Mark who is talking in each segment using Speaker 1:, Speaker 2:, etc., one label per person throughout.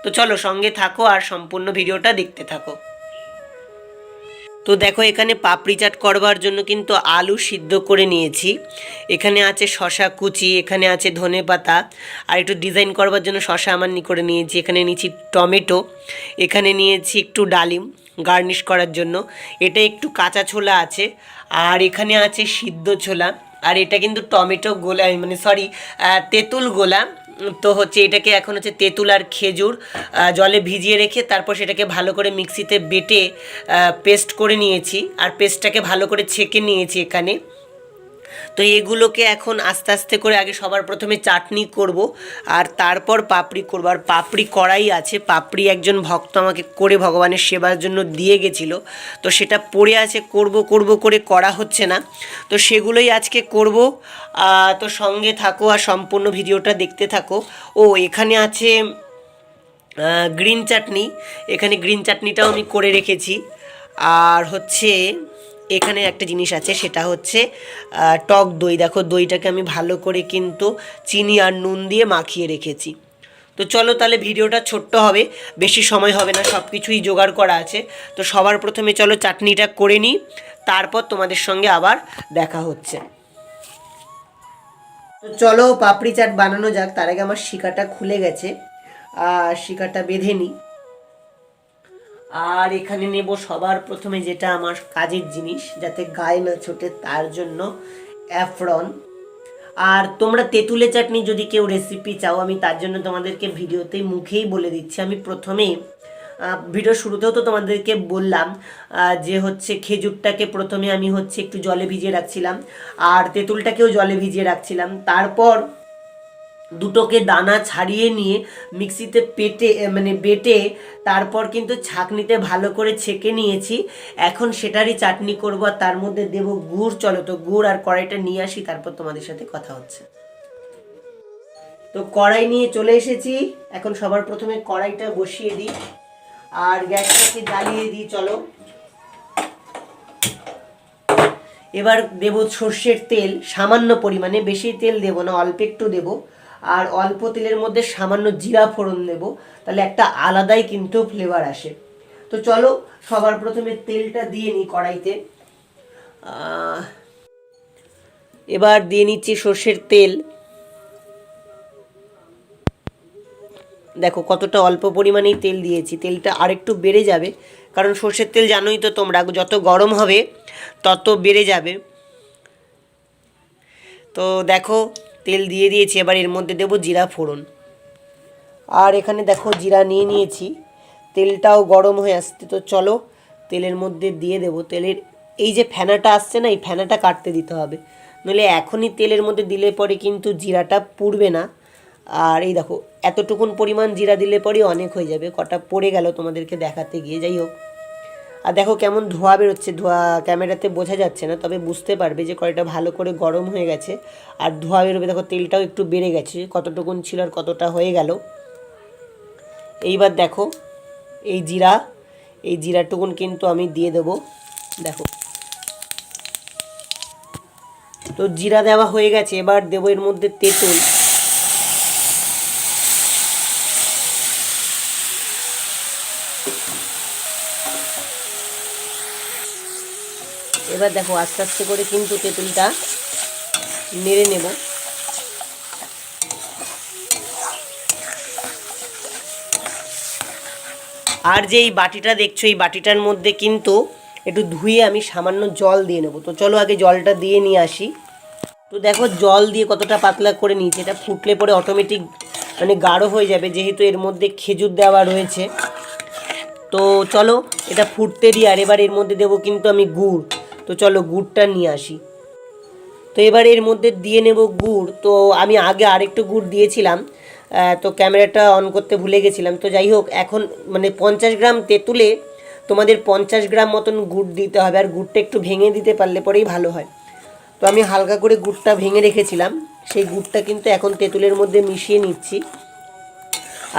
Speaker 1: তো চলো সঙ্গে থাকো আর সম্পূর্ণ ভিডিওটা দেখতে থাকো। তো দেখো এখানে পাপড়ি চাট করবার জন্য কিন্তু আলু সিদ্ধ করে নিয়েছি, এখানে আছে শশা কুচি, এখানে আছে ধনেপাতা, আর একটু ডিজাইন করবার জন্য শশা আমার করে নিয়েছি, এখানে নিয়েছি টমেটো, এখানে নিয়েছি একটু ডালিম গার্নিশ করার জন্য, এটা একটু কাঁচা ছোলা আছে, আর এখানে আছে সিদ্ধ ছোলা, আর এটা কিন্তু টমেটো গোলা মানে সরি তেঁতুল গোলা। তো হচ্ছে এটাকে এখন হচ্ছে তেঁতুল আর খেজুর জলে ভিজিয়ে রেখে তারপর সেটাকে ভালো করে মিক্সিতে বেটে পেস্ট করে নিয়েছি, আর পেস্টটাকে ভালো করে ছেঁকে নিয়েছি এখানে। তো এগুলোকে এখন আস্তে আস্তে করে আগে সবার প্রথমে চাটনি করব, আর তারপর পাপড়ি করব। আর পাপড়ি করাই আছে, পাপড়ি একজন ভক্ত আমাকে করে ভগবানের সেবার জন্য দিয়ে গেছিলো, তো সেটা পড়ে আছে, করব করব করে করা হচ্ছে না, তো সেগুলোই আজকে করব। তো সঙ্গে থাকো আর সম্পূর্ণ ভিডিওটা দেখতে থাকো। ও এখানে আছে গ্রিন চাটনি, এখানে গ্রিন চাটনিটাও আমি করে রেখেছি। আর হচ্ছে এখানে একটা জিনিস আছে, সেটা হচ্ছে টক দই। দেখো দইটাকে আমি ভালো করে কিন্তু চিনি আর নুন দিয়ে মাখিয়ে রেখেছি। তো চলো তাহলে ভিডিওটা ছোট্ট হবে, বেশি সময় হবে না, সব কিছুই জোগাড় করা আছে। তো সবার প্রথমে চলো চাটনিটা করে নিই, তারপর তোমাদের সঙ্গে আবার দেখা হচ্ছে। তো চলো পাপড়ি চাট বানানো যাক। তার আগে আমার শিকাটা খুলে গেছে, আর শিকাটা বেঁধে নিই। আর এখানে নেব সবার প্রথমে যেটা আমার কাজের জিনিস, যাতে গায়ে না ছোটে, তার জন্য অ্যাফরন। আর তোমরা তেঁতুলের চাটনি যদি কেউ রেসিপি চাও, আমি তার জন্য তোমাদেরকে ভিডিওতেই মুখেই বলে দিচ্ছি। আমি প্রথমেই ভিডিও শুরুতেও তো তোমাদেরকে বললাম যে হচ্ছে খেজুরটাকে প্রথমে আমি হচ্ছে একটু জলে ভিজিয়ে রাখছিলাম, আর তেঁতুলটাকেও জলে ভিজিয়ে রাখছিলাম, তারপর দুটোকে দানা ছাড়িয়ে নিয়ে মিক্সিতে বেটে তারপর কিন্তু ছাঁকনিতে ভালো করে ছেঁকে নিয়েছি। এখন সেটারই চাটনি করব, আর তার মধ্যে দেব গুড়। চলো তো গুড় আর কড়াইটা নিয়ে আসি, তারপর তোমাদের সাথে কথা হচ্ছে। তো কড়াই নিয়ে চলে এসেছি, এখন সবার প্রথমে কড়াইটা বসিয়ে দিই আর গ্যাসটাকে জ্বালিয়ে দিই। চলো এবার দেব সর্ষের তেল সামান্য পরিমাণে, বেশি তেল দেব না, অল্প একটু দেব। আর অল্প তেলের মধ্যে সামান্য জিরা ফোড়ন দেব, তাহলে একটা আলাদাই কিন্তু ফ্লেভার আসে। তো চলো সবার প্রথমে তেলটা দিয়ে নিই কড়াইতে। এবার দিয়ে নিচ্ছি সর্ষের তেল। দেখো কতটা অল্প পরিমাণেই তেল দিয়েছি, তেলটা আরেকটু বেড়ে যাবে, কারণ সর্ষের তেল জানোই তো তোমরা, যত গরম হবে তত বেড়ে যাবে। তো দেখো তেল দিয়ে দিয়েছি, এবার এর মধ্যে দেবো জিরা ফোড়ন। আর এখানে দেখো জিরা নিয়ে নিয়েছি, তেলটাও গরম হয়ে আসছে। তো চলো তেলের মধ্যে দিয়ে দেবো। তেলের এই যে ফেনাটা আসছে না, এই ফেনাটা কাটতে দিতে হবে, নইলে এখনই তেলের মধ্যে দিলে পরে কিন্তু জিরাটা পুড়বে না। আর এই দেখো এতটুকুন পরিমাণ জিরা দিলে পরে অনেক হয়ে যাবে, কটা পড়ে গেল তোমাদেরকে দেখাতে গিয়ে, যাই হোক। আর দেখো কেমন ধোঁয়া বেরোচ্ছে, ধোঁয়া ক্যামেরাতে বোঝা যাচ্ছে না, তবে বুঝতে পারবে যে কড়াইটা ভালো করে গরম হয়ে গেছে আর ধোঁয়া বেরোবে। দেখো তেলটাও একটু বেড়ে গেছে, কতটুকুন ছিল আর কতটা হয়ে গেল। এইবার দেখো এই জিরাটুকুন কিন্তু আমি দিয়ে দেবো। দেখো তো জিরা দেওয়া হয়ে গেছে, এবার দেবো এর মধ্যে তেঁতুল। এবার দেখো আস্তে আস্তে করে কিন্তু তেঁতুলটা নেড়ে নেব। আর যে এই বাটিটা দেখছো, এই বাটিটার মধ্যে কিন্তু একটু ধুয়ে আমি সামান্য জল দিয়ে নেব। তো চলো আগে জলটা দিয়ে নিয়ে আসি। তো দেখো জল দিয়ে কতটা পাতলা করে নিয়েছি, এটা ফুটলে পরে অটোমেটিক মানে গাঢ় হয়ে যাবে, যেহেতু এর মধ্যে খেজুর দেওয়া রয়েছে। তো চলো এটা ফুটতে দিই। আর এবার এর মধ্যে দেবো কিন্তু আমি গুড়। তো চলো গুড়টা নিয়ে আসি। তো এবার এর মধ্যে দিয়ে নেব গুড়। তো আমি আগে আরেকটু গুড় দিয়েছিলাম, তো ক্যামেরাটা অন করতে ভুলে গেছিলাম। তো যাই হোক, এখন মানে 50 গ্রাম তেঁতুলে তোমাদের 50 গ্রাম মতন গুড় দিতে হবে, আর গুড়টা একটু ভেঙে দিতে পারলে পরেই ভালো হয়। তো আমি হালকা করে গুড়টা ভেঙে রেখেছিলাম, সেই গুড়টা কিন্তু এখন তেঁতুলের মধ্যে মিশিয়ে নিচ্ছি।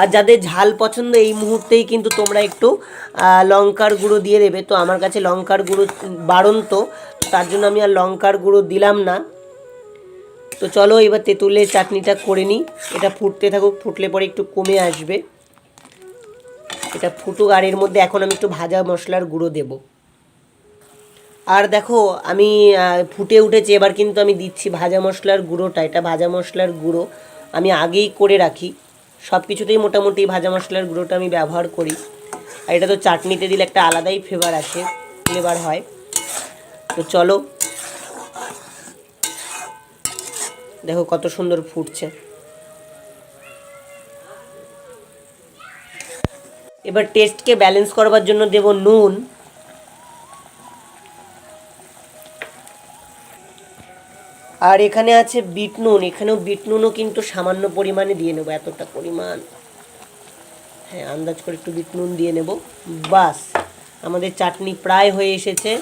Speaker 1: আর যাদের ঝাল পছন্দ এই মুহূর্তেই কিন্তু তোমরা একটু লঙ্কার গুঁড়ো দিয়ে দেবে। তো আমার কাছে লঙ্কার গুঁড়ো বাড়ন্ত, তার জন্য আমি আর লঙ্কার গুঁড়ো দিলাম না। তো চলো এবার তেঁতুলের চাটনিটা করে নিই, এটা ফুটতে থাকুক, ফুটলে পরে একটু কমে আসবে। এটা ফুটুক, আর এর মধ্যে এখন আমি একটু ভাজা মশলার গুঁড়ো দেব। আর দেখো আমি ফুটে উঠেছে, এবার কিন্তু আমি দিচ্ছি ভাজা মশলার গুঁড়োটা। এটা ভাজা মশলার গুঁড়ো আমি আগেই করে রাখি, সব কিছুতেই মোটামুটি ভাজা মশলার গুঁড়োটা আমি ব্যবহার করি। আর এটা তো চাটনিতে দিলে একটা আলাদাই ফ্লেভার হয়। তো চলো, দেখো কত সুন্দর ফুটছে। এবার টেস্টকে ব্যালেন্স করবার জন্য দেব নুন। আর এখানে আছে বিট নুন, এখানেও বিট নুনও কিন্তু সামান্য পরিমাণে দিয়ে নেবো, এতটা পরিমাণ, হ্যাঁ আন্দাজ করে একটু বিট নুন দিয়ে নেব। বাস, আমাদের চাটনি প্রায় হয়ে এসেছে।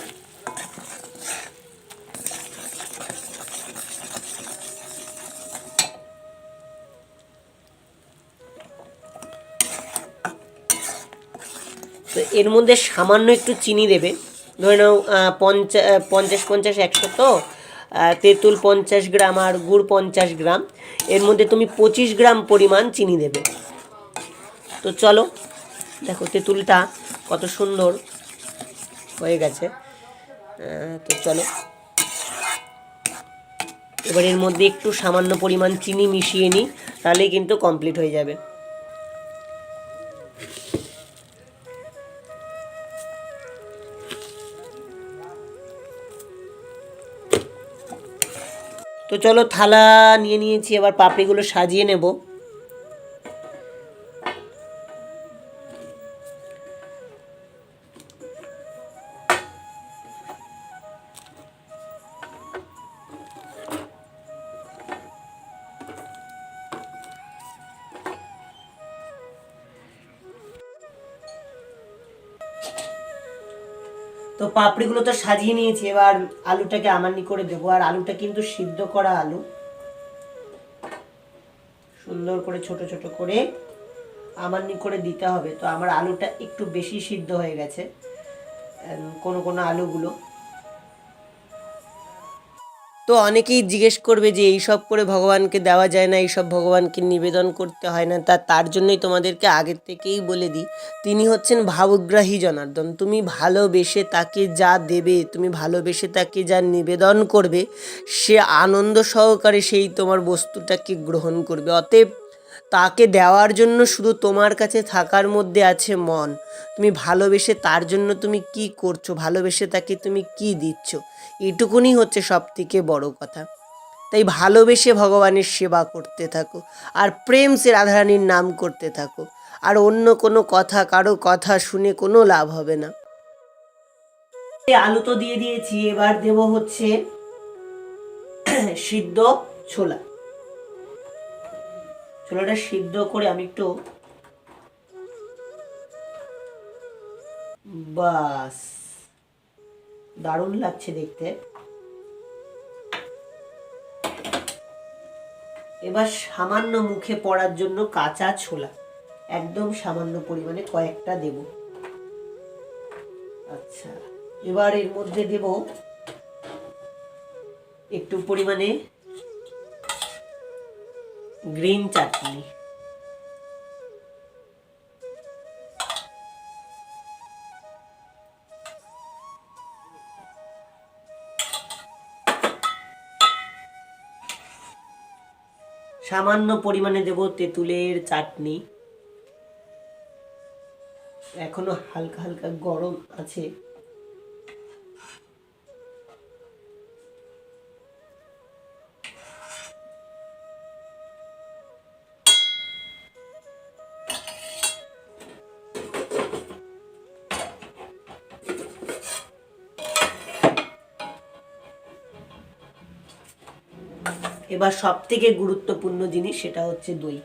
Speaker 1: তো এর মধ্যে সামান্য একটু চিনি দেবে, ধরে নাও 50 100, তো তেঁতুল 50 গ্রাম আর গুড় 50 গ্রাম, এর মধ্যে তুমি 25 গ্রাম পরিমাণ চিনি দেবে। তো চলো, দেখো তেঁতুলটা কত সুন্দর হয়ে গেছে। তো চলো, এবার এর মধ্যে একটু সামান্য পরিমাণ চিনি মিশিয়ে নিই, তাহলেই কিন্তু কমপ্লিট হয়ে যাবে। তো চলো, থালা নিয়ে নিয়েছি, এবার পাপড়িগুলো সাজিয়ে নেব। তো পাপড়িগুলো তো সাজিয়ে নিয়েছি, এবার আলুটাকে আমানি করে দেবো। আর আলুটা কিন্তু সিদ্ধ করা আলু, সুন্দর করে ছোট ছোট করে আমানি করে দিতে হবে। তো আমার আলুটা একটু বেশি সিদ্ধ হয়ে গেছে কোনো কোনো আলুগুলো। তো অনেকেই জিজ্ঞেস করবে যে এইসব করে ভগবানকে দেওয়া যায় না, এইসব ভগবানকে নিবেদন করতে হয় না। তার জন্যই তোমাদেরকে আগের থেকেই বলে দিই, তিনি হচ্ছেন ভাবগ্রাহী জনার্দন। তুমি ভালোবেসে তাকে যা দেবে, তুমি ভালোবেসে তাকে যা নিবেদন করবে, সে আনন্দ সহকারে সেই তোমার বস্তুটাকে গ্রহণ করবে। অতএব তাকে দেওয়ার জন্য শুধু তোমার কাছে থাকার মধ্যে আছে মন। তুমি ভালোবেসে তার জন্য তুমি কি করছো, ভালোবেসে তাকে তুমি কি দিচ্ছ, এটুকুনি হচ্ছে সব থেকে বড় কথা। তাই ভালোবেসে ভগবানের সেবা করতে থাকো, আর প্রেম সে রাধারানীর নাম করতে থাকো। আর অন্য কোনো কথা, কারো কথা শুনে কোনো লাভ হবে না। আলু তো দিয়ে দিয়েছি, এবার দেব হচ্ছে সিদ্ধ ছোলা। ছোলাটা সিদ্ধ করে আমি একটু, বাস দারুণ লাগছে দেখতে। এবার সামান্য মুখে পড়ার জন্য কাঁচা ছোলা, একদম সামান্য পরিমাণে কয়েকটা দেব। আচ্ছা, এবার এর মধ্যে দেব একটু পরিমাণে গ্রিন চাটনি। সামান্য পরিমাণে দেব তেঁতুলের চাটনি, এখনো হালকা হালকা গরম আছে। এবার সব থেকে গুরুত্বপূর্ণ জিনিস, সেটা হচ্ছে দই।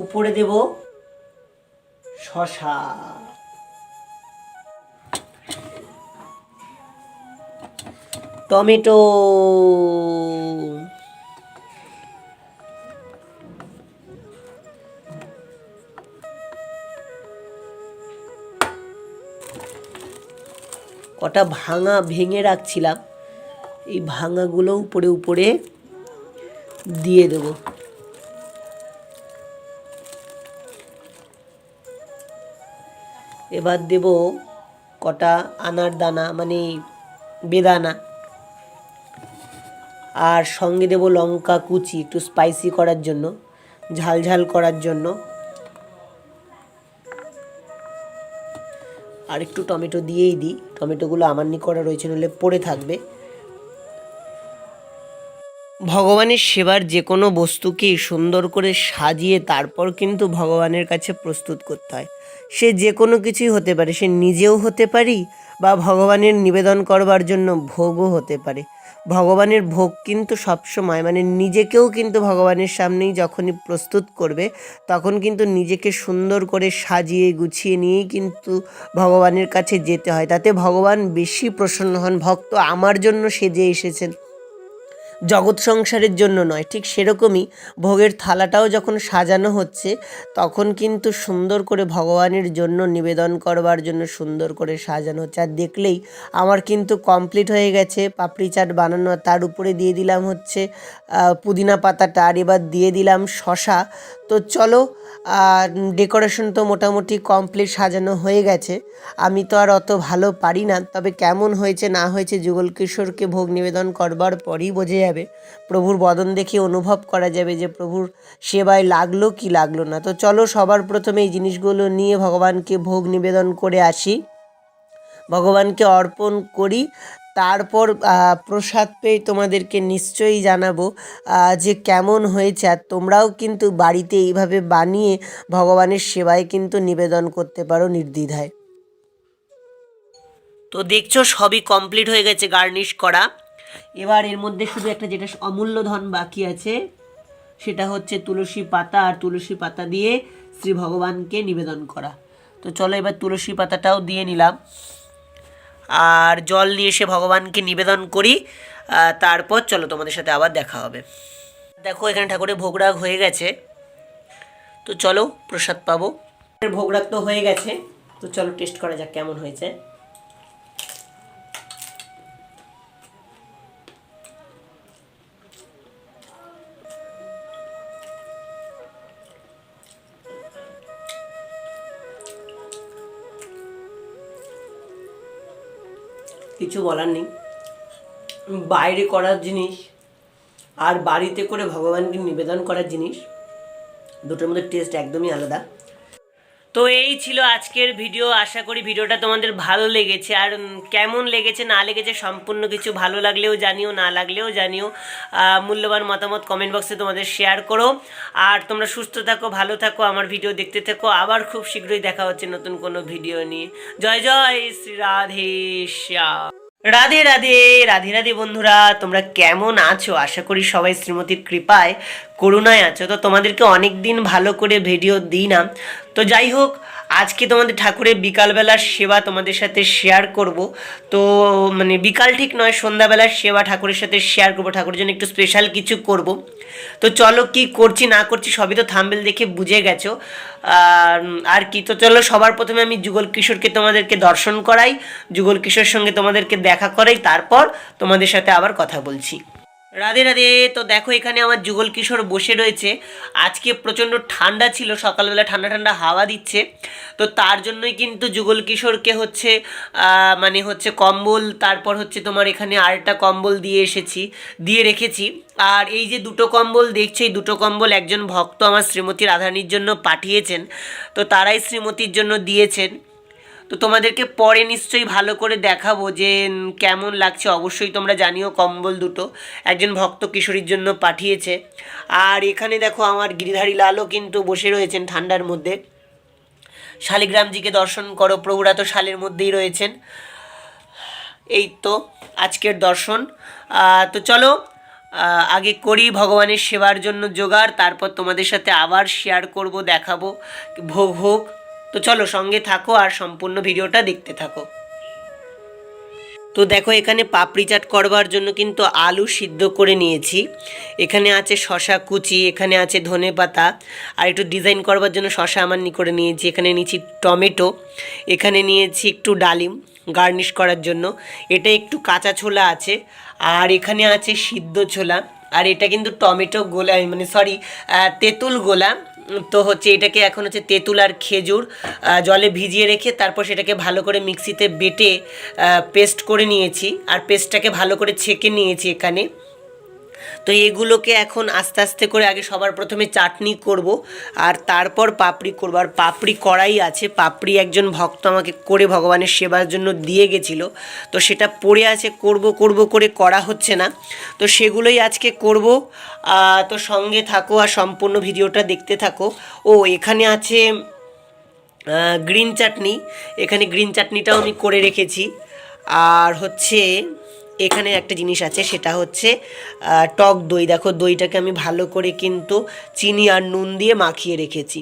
Speaker 1: উপরে দেব শসা, টমেটো, কটা ভাঙা ভেঙে রাখছিলাম, এই ভাঙাগুলো উপরে উপরে দিয়ে দেব। এবার দেব কটা আনার দানা মানে বেদানা, আর সঙ্গে দেব লঙ্কা কুচি একটু স্পাইসি করার জন্য, ঝাল ঝাল করার জন্য, আর একটু টমেটো দিয়েই দিই, টমেটোগুলো আমান্নি করা রয়েছে নইলে পড়ে থাকবে। ভগবানের সেবার যে কোনো বস্তুকেই সুন্দর করে সাজিয়ে তারপর কিন্তু ভগবানের কাছে প্রস্তুত করতে হয়। সে যে কোনো কিছুই হতে পারে, সে নিজেও হতে পারি বা ভগবানের নিবেদন করবার জন্য ভোগও হতে পারে। ভগবানের ভোগ কিন্তু সবসময় মানে নিজেকেও কিন্তু ভগবানের সামনেই যখনই প্রস্তুত করবে তখন কিন্তু নিজেকে সুন্দর করে সাজিয়ে গুছিয়ে নিয়েই কিন্তু ভগবানের কাছে যেতে হয়, তাতে ভগবান বেশি প্রসন্ন হন। ভক্ত আমার জন্য সেজে এসেছেন, জগৎ সংসারের জন্য নয়। ঠিক সেরকমই ভোগের থালাটাও যখন সাজানো হচ্ছে তখন কিন্তু সুন্দর করে ভগবানের জন্য নিবেদন করবার জন্য সুন্দর করে সাজানো হচ্ছে। আর দেখলেই আমার কিন্তু কমপ্লিট হয়ে গেছে পাপড়ি চাট বানানো। তার উপরে দিয়ে দিলাম হচ্ছে পুদিনা পাতাটা, আর এবার দিয়ে দিলাম শসা। তো চলো, ডেকোরেশন তো মোটামুটি কমপ্লিট, সাজানো হয়ে গেছে। আমি তো আর অত ভালো পারি না, তবে কেমন হয়েছে না হয়েছে যুগল কিশোরকে ভোগ নিবেদন করবার পরই বোঝা যাবে। প্রভুর বদন দেখে অনুভব করা যাবে যে প্রভুর সেবায় লাগলো কি লাগলো না। তো চলো সবার প্রথমে এই জিনিসগুলো নিয়ে ভগবানকে ভোগ নিবেদন করে আসি, ভগবানকে অর্পণ করি। তারপর প্রসাদ পেয়ে তোমাদেরকে নিশ্চয়ই জানাবো যে কেমন হয়েছে। আর তোমরাও কিন্তু বাড়িতে এইভাবে বানিয়ে ভগবানের সেবায় কিন্তু নিবেদন করতে পারো নির্দ্বিধায়। তো দেখছো সবই কমপ্লিট হয়ে গেছে গার্নিশ করা। এবার এর মধ্যে শুধু একটা যেটা অমূল্য ধন বাকি আছে, সেটা হচ্ছে তুলসী পাতা, আর তুলসী পাতা দিয়ে শ্রী ভগবানকে নিবেদন করা। তো চলো এবার তুলসী পাতাটাও দিয়ে নিলাম, আর জল নিয়ে এসে ভগবানকে নিবেদন করি। তারপর চলো তোমাদের সাথে আবার দেখা হবে। দেখো এখানে ঠাকুরের ভোগরাগ হয়ে গেছে, তো চলো প্রসাদ পাবো। ভোগরাগ তো হয়ে গেছে, তো চলো টেস্ট করা যাক কেমন হয়েছে। কিছু বলার নেই, বাইরে করার জিনিস আর বাড়িতে করে ভগবানকে নিবেদন করার জিনিস দুটোর মধ্যে টেস্ট একদমই আলাদা। তো এই ছিল আজকের ভিডিও। আশা করি ভিডিওটা তোমাদের ভালো লেগেছে। আর কেমন লেগেছে না লেগেছে সম্পূর্ণ কিছু ভালো লাগলেও জানিও, না লাগলেও জানিও। মূল্যবান মতামত কমেন্ট বক্সে তোমাদের শেয়ার করো। আর তোমরা সুস্থ থাকো, ভালো থাকো, আমার ভিডিও দেখতে থাকো। আবার খুব শীঘ্রই দেখা হচ্ছে নতুন কোনো ভিডিও নিয়ে। জয় জয় শ্রী রাধে শ্যাম। রাধে রাধে রাধে রাধে বন্ধুরা, তোমরা কেমন আছো? আশা করি সবাই শ্রীমতীর কৃপায় করুণায় আছো। তো তোমাদেরকে অনেক দিন ভালো করে ভিডিও দিই না, তো যাই হোক আজকে তোমাদের ঠাকুরের বিকালবেলার সেবা তোমাদের সাথে শেয়ার করব। তো মানে বিকাল ঠিক নয়, সন্ধ্যাবেলার সেবা ঠাকুরের সাথে শেয়ার করব, ঠাকুরের জন্য একটু স্পেশাল কিছু করব। তো চলো কি করছি না করছি সবই তো থাম্বনেল দেখে বুঝে গেছো। আর কি, তো চলো সবার প্রথমে আমি যুগল কিশোরকে তোমাদেরকে দর্শন করাই, যুগল কিশোর সঙ্গে তোমাদেরকে দেখা করাই, তারপর তোমাদের সাথে আবার কথা বলছি। রাধে রাধে। তো দেখো এখানে আমার যুগল কিশোর বসে রয়েছে। আজকে প্রচণ্ড ঠান্ডা ছিল, সকালবেলা ঠান্ডা ঠান্ডা হাওয়া দিচ্ছে, তো তার জন্যই কিন্তু যুগল কিশোরকে হচ্ছে মানে হচ্ছে কম্বল, তারপর হচ্ছে তোমার এখানে আরেকটা কম্বল দিয়ে রেখেছি। আর এই যে দুটো কম্বল দেখছো, এই দুটো কম্বল একজন ভক্ত আমার শ্রীমতী রাধারানীর জন্য পাঠিয়েছেন, তো তারাই শ্রীমতীর জন্য দিয়েছেন। তো তোমাদেরকে পরে নিশ্চয়ই ভালো করে দেখাবো যে কেমন লাগছে, অবশ্যই তোমরা জানিও। কম্বল দুটো একজন ভক্ত কিশোরীর জন্য পাঠিয়েছে। আর এখানে দেখো আমার গিরিধারী লালও কিন্তু বসে রয়েছেন ঠান্ডার মধ্যে। শালিগ্রামজিকে দর্শন করো, প্রভুরা তো শালের মধ্যেই রয়েছেন। এই তো আজকের দর্শন। তো চলো আগে করি ভগবানের সেবার জন্য জোগাড়, তারপর তোমাদের সাথে আবার শেয়ার করব, দেখাবো ভোগ হোক। তো চলো সঙ্গে থাকো আর সম্পূর্ণ ভিডিওটা দেখতে থাকো। তো দেখো এখানে পাপড়ি চাট করবার জন্য কিন্তু আলু সিদ্ধ করে নিয়েছি, এখানে আছে শসা কুচি, এখানে আছে ধনেপাতা, আর একটু ডিজাইন করবার জন্য শসা আমানি করে নিয়েছি, এখানে নিয়েছি টমেটো, এখানে নিয়েছি একটু ডালিম গার্নিশ করার জন্য, এটা একটু কাঁচা ছোলা আছে, আর এখানে আছে সিদ্ধ ছোলা, আর এটা কিন্তু টমেটো গোলা মানে সরি তেঁতুল গোলা। তো হচ্ছে এটাকে এখন হচ্ছে তেঁতুল আর খেজুর জলে ভিজিয়ে রেখে তারপর সেটাকে ভালো করে মিক্সিতে বেটে পেস্ট করে নিয়েছি, আর পেস্টটাকে ভালো করে ছেঁকে নিয়েছি এখানে। তো এগুলোকে এখন আস্তে আস্তে করে আগে সবার প্রথমে চাটনি করব, আর তারপর পাপড়ি করব। আর পাপড়ি করাই আছে, পাপড়ি একজন ভক্ত আমাকে করে ভগবানের সেবার জন্য দিয়ে গেছিলো, তো সেটা পড়ে আছে, করব করব করে করা হচ্ছে না, তো সেগুলোই আজকে করব। তো সঙ্গে থাকো আর সম্পূর্ণ ভিডিওটা দেখতে থাকো। ও এখানে আছে গ্রিন চাটনি, এখানে গ্রিন চাটনিটাও আমি করে রেখেছি। আর হচ্ছে এখানে একটা জিনিস আছে, সেটা হচ্ছে টক দই। দেখো দইটাকে আমি ভালো করে কিন্তু চিনি আর নুন দিয়ে মাখিয়ে রেখেছি।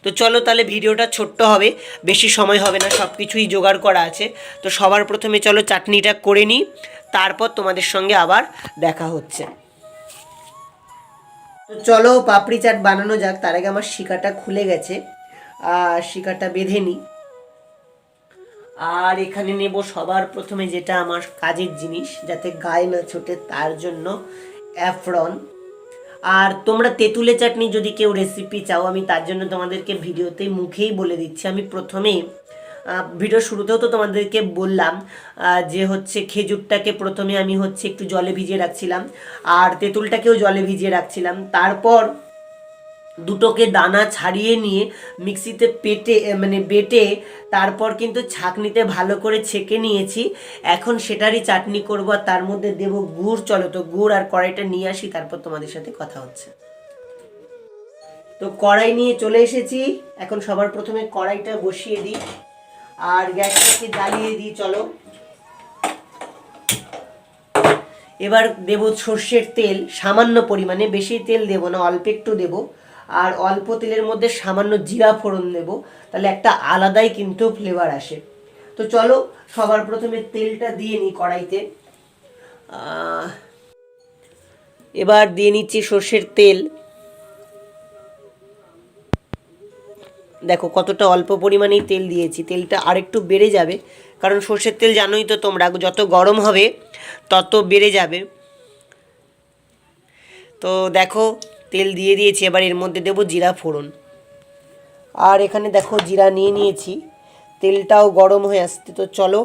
Speaker 1: তো চলো তাহলে ভিডিওটা ছোট্ট হবে, বেশি সময় হবে না, সব কিছুই জোগাড় করা আছে। তো সবার প্রথমে চলো চাটনিটা করে নিই, তারপর তোমাদের সঙ্গে আবার দেখা হচ্ছে। তো চলো পাপড়ি চাট বানানো যাক। তার আগে আমার শিকাটা খুলে গেছে, আর শিকাটা বেঁধে নিই। আর এখানে নেব সবার প্রথমে যেটা আমার কাজের জিনিস, যাতে গায়ে না ছোটে, তার জন্য অ্যাফরন। আর তোমরা তেঁতুলে চাটনি যদি কেউ রেসিপি চাও, আমি তার জন্য তোমাদেরকে ভিডিওতেই মুখেই বলে দিচ্ছি। আমি প্রথমেই ভিডিও শুরুতেও তো তোমাদেরকে বললাম যে হচ্ছে খেজুরটাকে প্রথমে আমি হচ্ছে একটু জলে ভিজিয়ে রাখছিলাম, আর তেঁতুলটাকেও জলে ভিজিয়ে রাখছিলাম, তারপর দুটোকে দানা ছাড়িয়ে নিয়ে মিক্সিতে বেটে তারপর কিন্তু ছাঁকনিতে ভালো করে ছেঁকে নিয়েছি। এখন সেটারই চাটনি করব, আর তার মধ্যে দেব গুড়। চলো তো গুড় আর কড়াইটা নিয়ে আসি, তারপর তোমাদের সাথে কথা হচ্ছে। তো কড়াই নিয়ে চলে এসেছি, এখন সবার প্রথমে কড়াইটা বসিয়ে দিই আর গ্যাসটাকে জ্বালিয়ে দিই। চলো এবার দেব সর্ষের তেল সামান্য পরিমাণে, বেশি তেল দেব না, অল্প একটু দেব। আর অল্প তেলের মধ্যে সামান্য জিরা ফোড়ন দেব, তাহলে একটা আলাদাই কিন্তু ফ্লেভার আসে। তো চলো সবার প্রথমে তেলটা দিয়ে নিই কড়াইতে। এবার দিয়ে নিচ্ছি সর্ষের তেল। দেখো কতটা অল্প পরিমাণেই তেল দিয়েছি, তেলটা আরেকটু বেড়ে যাবে, কারণ সর্ষের তেল জানোই তো তোমরা, যত গরম হবে তত বেড়ে যাবে। তো দেখো তেল দিয়ে দিয়েছি, এবার এর মধ্যে দেবো জিরা ফোড়ন। আর এখানে দেখো জিরা নিয়ে নিয়েছি, তেলটাও গরম হয়ে আসছে। তো চলো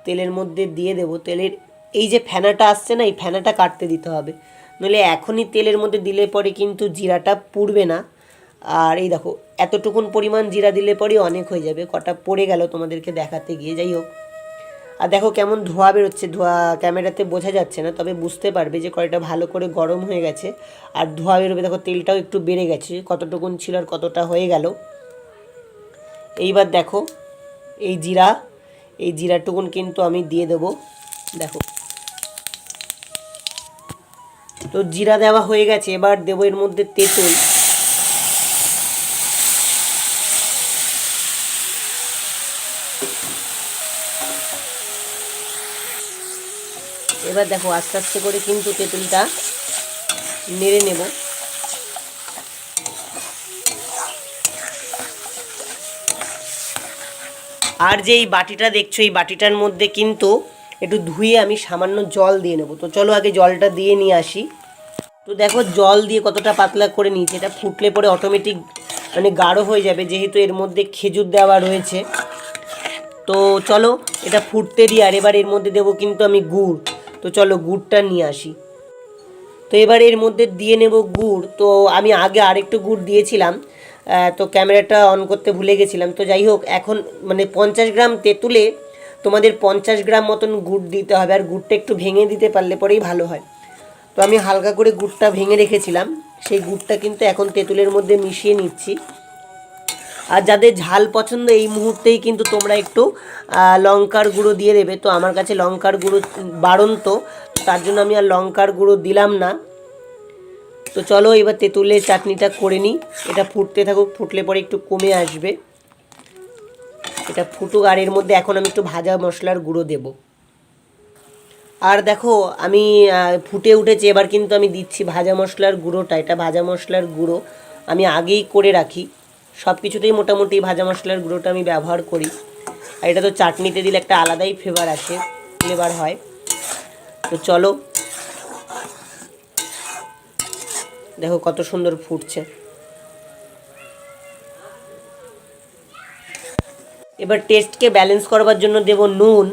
Speaker 1: তেলের মধ্যে দিয়ে দেবো। তেলের এই যে ফেনাটা আসছে না, এই ফেনাটা কাটতে দিতে হবে, নইলে এখনই তেলের মধ্যে দিলে পরে কিন্তু জিরাটা পুড়বে না। আর এই দেখো এতটুকুন পরিমাণ জিরা দিলে পরে অনেক হয়ে যাবে, কটা পড়ে গেল তোমাদেরকে দেখাতে গিয়ে, যাই হোক। আর দেখো কেমন ধোঁয়া বেরোচ্ছে, ধোঁয়া ক্যামেরাতে বোঝা যাচ্ছে না, তবে বুঝতে পারবে যে কড়াইটা ভালো করে গরম হয়ে গেছে আর ধোঁয়া বেরোবে। দেখো তেলটাও একটু বেড়ে গেছে, কতটুকুন ছিল আর কতটা হয়ে গেল। এইবার দেখো এই জিরাটুকুন কিন্তু আমি দিয়ে দেবো। দেখো তো জিরা দেওয়া হয়ে গেছে, এবার দেবো এর মধ্যে তেঁতুল। এবার দেখো আস্তে আস্তে করে কিন্তু তেঁতুলটা নেড়ে নেব। আর যে এই বাটিটা দেখছো, এই বাটিটার মধ্যে কিন্তু একটু ধুয়ে আমি সামান্য জল দিয়ে নেব। তো চলো আগে জলটা দিয়ে নিয়ে আসি। তো দেখো জল দিয়ে কতটা পাতলা করে নিয়েছি, এটা ফুটলে পরে অটোমেটিক মানে গাঢ় হয়ে যাবে, যেহেতু এর মধ্যে খেজুর দেওয়া রয়েছে। তো চলো এটা ফুটতে দিই। আর এবার এর মধ্যে দেবো কিন্তু আমি গুড়। তো চলো গুড়টা নিয়ে আসি। তো এবার এর মধ্যে দিয়ে নেব গুড়। তো আমি আগে আরেকটু গুড় দিয়েছিলাম, তো ক্যামেরাটা অন করতে ভুলে গেছিলাম। তো যাই হোক, এখন মানে 50 গ্রাম তেঁতুলে তোমাদের 50 গ্রাম মতন গুড় দিতে হবে, আর গুড়টা একটু ভেঙে দিতে পারলে পরেই ভালো হয়। তো আমি হালকা করে গুড়টা ভেঙে রেখেছিলাম, সেই গুড়টা কিন্তু এখন তেঁতুলের মধ্যে মিশিয়ে নিচ্ছি। আর যাদের ঝাল পছন্দ এই মুহূর্তেই কিন্তু তোমরা একটু লঙ্কার গুঁড়ো দিয়ে দেবে। তো আমার কাছে লঙ্কার গুঁড়ো বাড়ন্ত, তার জন্য আমি আর লঙ্কার গুঁড়ো দিলাম না। তো চলো এবার তেঁতুলের চাটনিটা করে নিই। এটা ফুটতে থাকুক, ফুটলে পরে একটু কমে আসবে। এটা ফুটুক, আর এর মধ্যে এখন আমি একটু ভাজা মশলার গুঁড়ো দেব। আর দেখো আমি ফুটে উঠেছে, এবার কিন্তু আমি দিচ্ছি ভাজা মশলার গুঁড়োটা। এটা ভাজা মশলার গুঁড়ো আমি আগেই করে রাখি, সব কিছুতেই মোটামুটি ভাজা মশলার গুঁড়োটা আমি ব্যবহার করি। আর এটা তো চাটনিতে দিলে একটা আলাদাই ফ্লেভার হয়। তো চলো, দেখো কত সুন্দর ফুটছে। এবার টেস্টকে ব্যালেন্স করবার জন্য দেব নুন।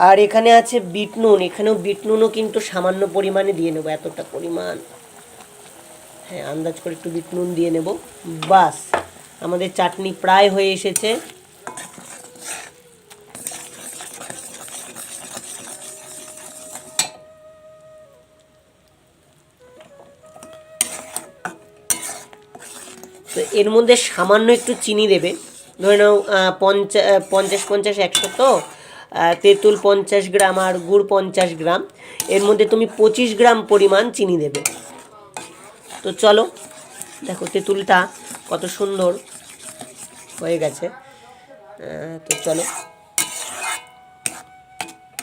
Speaker 1: আর এখানে আছে বিট নুন, এখানেও বিট নুনও কিন্তু সামান্য পরিমাণে দিয়ে নেবো, এতটা পরিমাণ, হ্যাঁ আন্দাজ করে একটু বিট নুন দিয়ে নেব। বাস, আমাদের চাটনি প্রায় হয়ে এসেছে। তো এর মধ্যে সামান্য একটু চিনি দেবে, ধরে নাও 50 100, তো তেঁতুল 50 গ্রাম আর গুড় 50 গ্রাম, এর মধ্যে তুমি 25 গ্রাম পরিমাণ চিনি দেবে। তো চলো, দেখো তেঁতুলটা কত সুন্দর হয়ে গেছে। তো চলো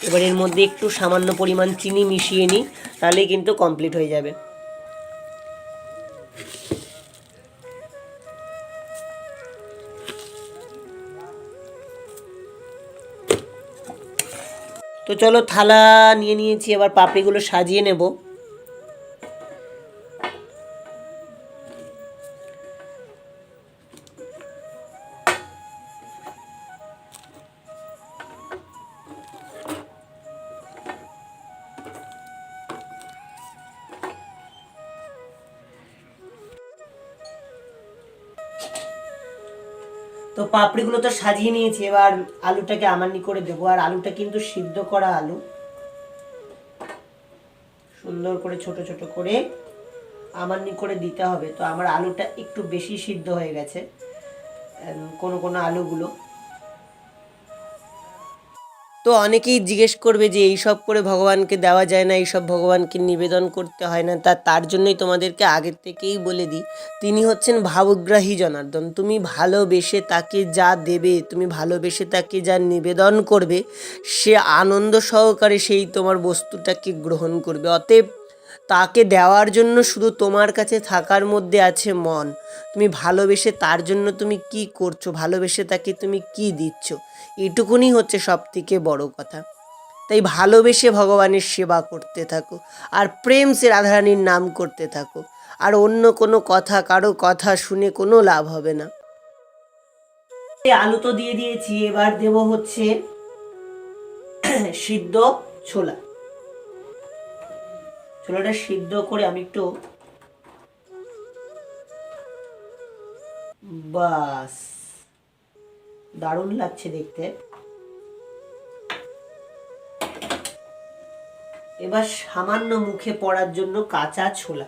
Speaker 1: এবার এর মধ্যে একটু সামান্য পরিমাণ চিনি মিশিয়ে নিই, তাহলেই কিন্তু কমপ্লিট হয়ে যাবে। তো চলো, থালা নিয়ে নিয়েছি, এবার পাপড়িগুলো সাজিয়ে নেব। তো পাপড়িগুলো তো সাজিয়ে নিয়েছি, এবার আলুটাকে আমানি করে দেবো। আর আলুটা কিন্তু সিদ্ধ করা আলু, সুন্দর করে ছোট ছোট করে আমানি করে দিতে হবে। তো আমার আলুটা একটু বেশি সিদ্ধ হয়ে গেছে, কোনো কোনো আলুগুলো। তো অনেকেই জিজ্ঞেস করবে যে এইসব করে ভগবানকে দেওয়া যায় না, এইসব ভগবানকে নিবেদন করতে হয় না। তার জন্যই তোমাদেরকে আগের থেকেই বলে দিই, তিনি হচ্ছেন ভাবগ্রাহী জনার্দন। তুমি ভালোবেসে তাকে যা দেবে, তুমি ভালোবেসে তাকে যা নিবেদন করবে, সে আনন্দ সহকারে সেই তোমার বস্তুটাকে গ্রহণ করবে। অতএব তাকে দেওয়ার জন্য শুধু তোমার কাছে থাকার মধ্যে আছে মন। তুমি ভালোবেসে তার জন্য তুমি কি করছো, ভালোবেসে তাকে তুমি কি দিচ্ছ, এটুকুনি হচ্ছে সব থেকে বড় কথা। তাই ভালোবেসে ভগবানের সেবা করতে থাকো, আর প্রেম সে রাধারানীর নাম করতে থাকো। আর অন্য কোনো কথা, কারো কথা শুনে কোনো লাভ হবে না। আলু তো দিয়ে দিয়েছি, এবার দেব হচ্ছে সিদ্ধ ছোলা। ছোলাটা সিদ্ধ করে আমি একটু, বাস দারুণ লাগছে দেখতে। এবার সামান্য মুখে পড়ার জন্য কাঁচা ছোলা,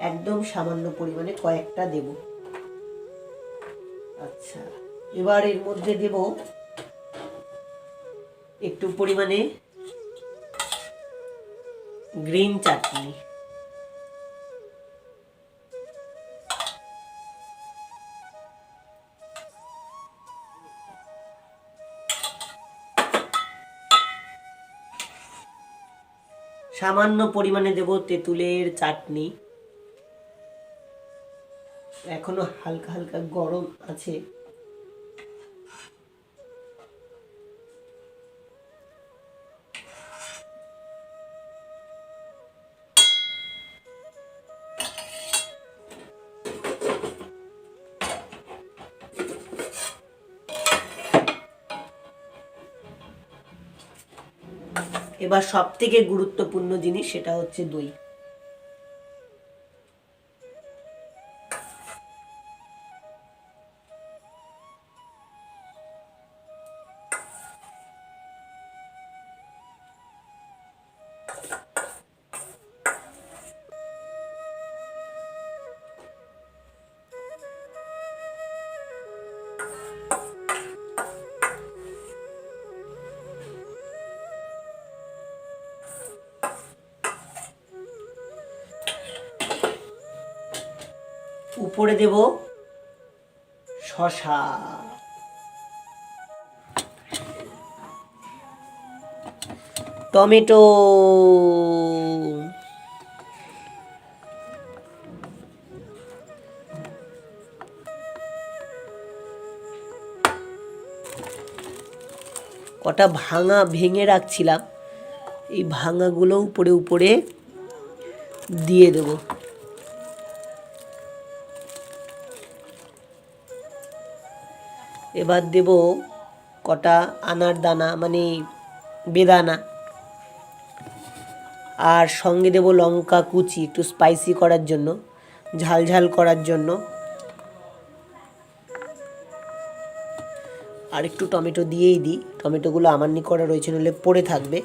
Speaker 1: একদম সামান্য পরিমাণে কয়েকটা দেব। আচ্ছা, এবার এর মধ্যে দেব একটু পরিমাণে গ্রিন চাটনি। সামান্য পরিমাণে দেব তেঁতুলের চাটনি, এখনো হালকা হালকা গরম আছে। এবার সব থেকে গুরুত্বপূর্ণ জিনিস, সেটা হচ্ছে দই। উপরে দেব শসা, টমেটো, কটা ভাঙা ভেঙে রাখছিলাম, এই ভাঙাগুলো উপরে উপরে দিয়ে দেব। এবার দেব কটা আনার দানা মানে বেদানা, আর সঙ্গে দেব লঙ্কা কুচি একটু স্পাইসি করার জন্য, ঝাল ঝাল করার জন্য, আর একটু টমেটো দিয়েই দিই, টমেটোগুলো আমান্নি করা রয়েছে নইলে পড়ে থাকবে।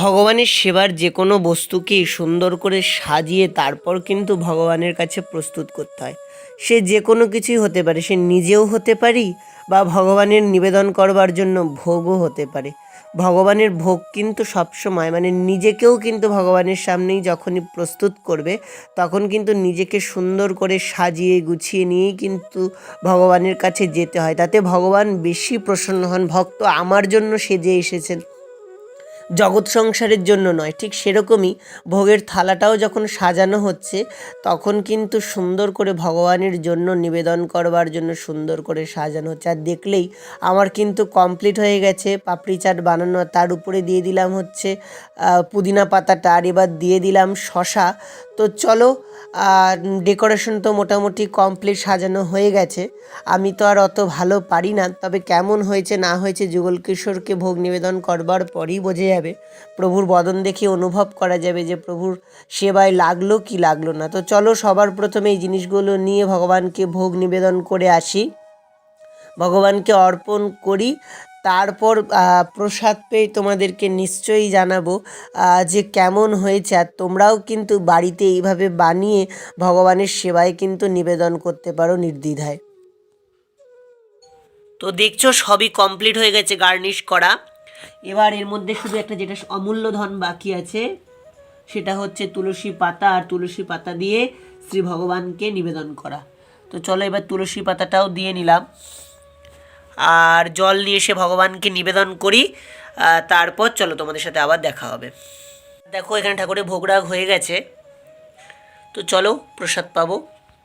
Speaker 1: ভগবানের সেবার যে কোনো বস্তুকেই সুন্দর করে সাজিয়ে তারপর কিন্তু ভগবানের কাছে প্রস্তুত করতে হয়। সে যে কোনো কিছুই হতে পারে, সে নিজেও হতে পারি বা ভগবানের নিবেদন করবার জন্য ভোগও হতে পারে। ভগবানের ভোগ কিন্তু সবসময় মানে নিজেকেও কিন্তু ভগবানের সামনেই যখনই প্রস্তুত করবে তখন কিন্তু নিজেকে সুন্দর করে সাজিয়ে গুছিয়ে নিয়েই কিন্তু ভগবানের কাছে যেতে হয়, তাতে ভগবান বেশি প্রসন্ন হন। ভক্ত আমার জন্য সেজে এসেছেন, জগৎ সংসারের জন্য নয়। ঠিক সেরকমই ভোগের থালাটাও যখন সাজানো হচ্ছে তখন কিন্তু সুন্দর করে ভগবানের জন্য নিবেদন করবার জন্য সুন্দর করে সাজানো হচ্ছে। আর দেখলেই আমার কিন্তু কমপ্লিট হয়ে গেছে পাপড়ি চাট বানানো। তার উপরে দিয়ে দিলাম হচ্ছে পুদিনা পাতাটা, আর এবার দিয়ে দিলাম শসা। তো চলো, ডেকোরেশন তো মোটামুটি কমপ্লিট, সাজানো হয়ে গেছে। আমি তো আর অত ভালো পারি না, তবে কেমন হয়েছে না হয়েছে যুগল কিশোরকে ভোগ নিবেদন করবার পরই বোঝা যাবে। প্রভুর বদন দেখে অনুভব করা যাবে যে প্রভুর সেবায় লাগলো কি লাগলো না। তো চলো সবার প্রথমে এই জিনিসগুলো নিয়ে ভগবানকে ভোগ নিবেদন করে আসি, ভগবানকে অর্পণ করি। তারপর প্রসাদ পেয়ে তোমাদেরকে নিশ্চয়ই জানাবো যে কেমন হয়েছে। আর তোমরাও কিন্তু বাড়িতে এইভাবে বানিয়ে ভগবানের সেবায় কিন্তু নিবেদন করতে পারো নির্দ্বিধায়। তো দেখছো সবই কমপ্লিট হয়ে গেছে গার্নিশ করা। এবার এর মধ্যে শুধু একটা যেটা অমূল্য ধন বাকি আছে, সেটা হচ্ছে তুলসী পাতা, আর তুলসী পাতা দিয়ে শ্রী ভগবানকে নিবেদন করা। তো চলো এবার তুলসী পাতাটাও দিয়ে নিলাম, আর জল নিয়ে এসে ভগবানকে নিবেদন করি। তারপর চলো তোমাদের সাথে আবার দেখা হবে। দেখো এখানে ঠাকুরের ভোগরাগ হয়ে গেছে, তো চলো প্রসাদ পাবো।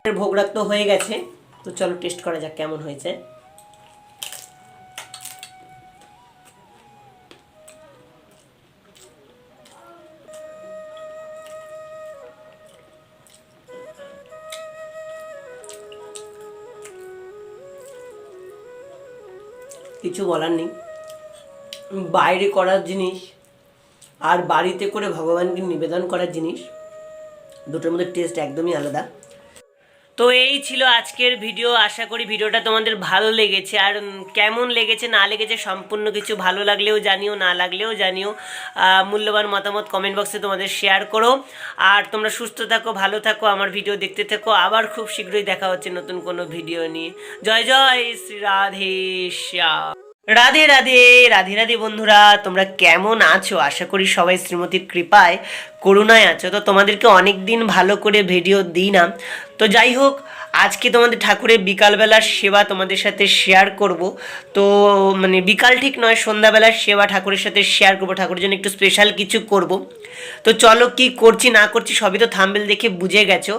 Speaker 1: ভোগরাগ তো হয়ে গেছে, তো চলো টেস্ট করা যাক কেমন হয়েছে। কিছু বলার নেই, বাইরে করার জিনিস আর বাড়িতে করে ভগবানকে নিবেদন করার জিনিস দুটোর মধ্যে টেস্ট একদমই আলাদা। তো এই ছিল আজকের ভিডিও। আশা করি ভিডিওটা তোমাদের ভালো লেগেছে। আর কেমন লেগেছে না লেগেছে সম্পূর্ণ কিছু ভালো লাগলেও জানিও, না লাগলেও জানিও। মূল্যবান মতামত কমেন্ট বক্সে তোমাদের শেয়ার করো। আর তোমরা সুস্থ থাকো, ভালো থাকো, আমার ভিডিও দেখতে থাকো। আবার খুব শীঘ্রই দেখা হচ্ছে নতুন কোনো ভিডিও নিয়ে। জয় জয় শ্রী রাধে শ্যাম। রাধে রাধে রাধে রাধে বন্ধুরা, তোমরা কেমন আছো? আশা করি সবাই শ্রীমতীর কৃপায় করুণায় আছো। তো তোমাদেরকে অনেক দিন ভালো করে ভিডিও দিই না। তো যাই হোক, আজকে তোমাদের ঠাকুরের বিকালবেলার সেবা তোমাদের সাথে শেয়ার করব। তো মানে বিকাল ঠিক নয়, সন্ধ্যাবেলার সেবা ঠাকুরের সাথে শেয়ার করব, ঠাকুরের জন্য একটু স্পেশাল কিছু করব। তো চলো কি করছি না করছি সবই তো থাম্বনেল দেখে বুঝে গেছো।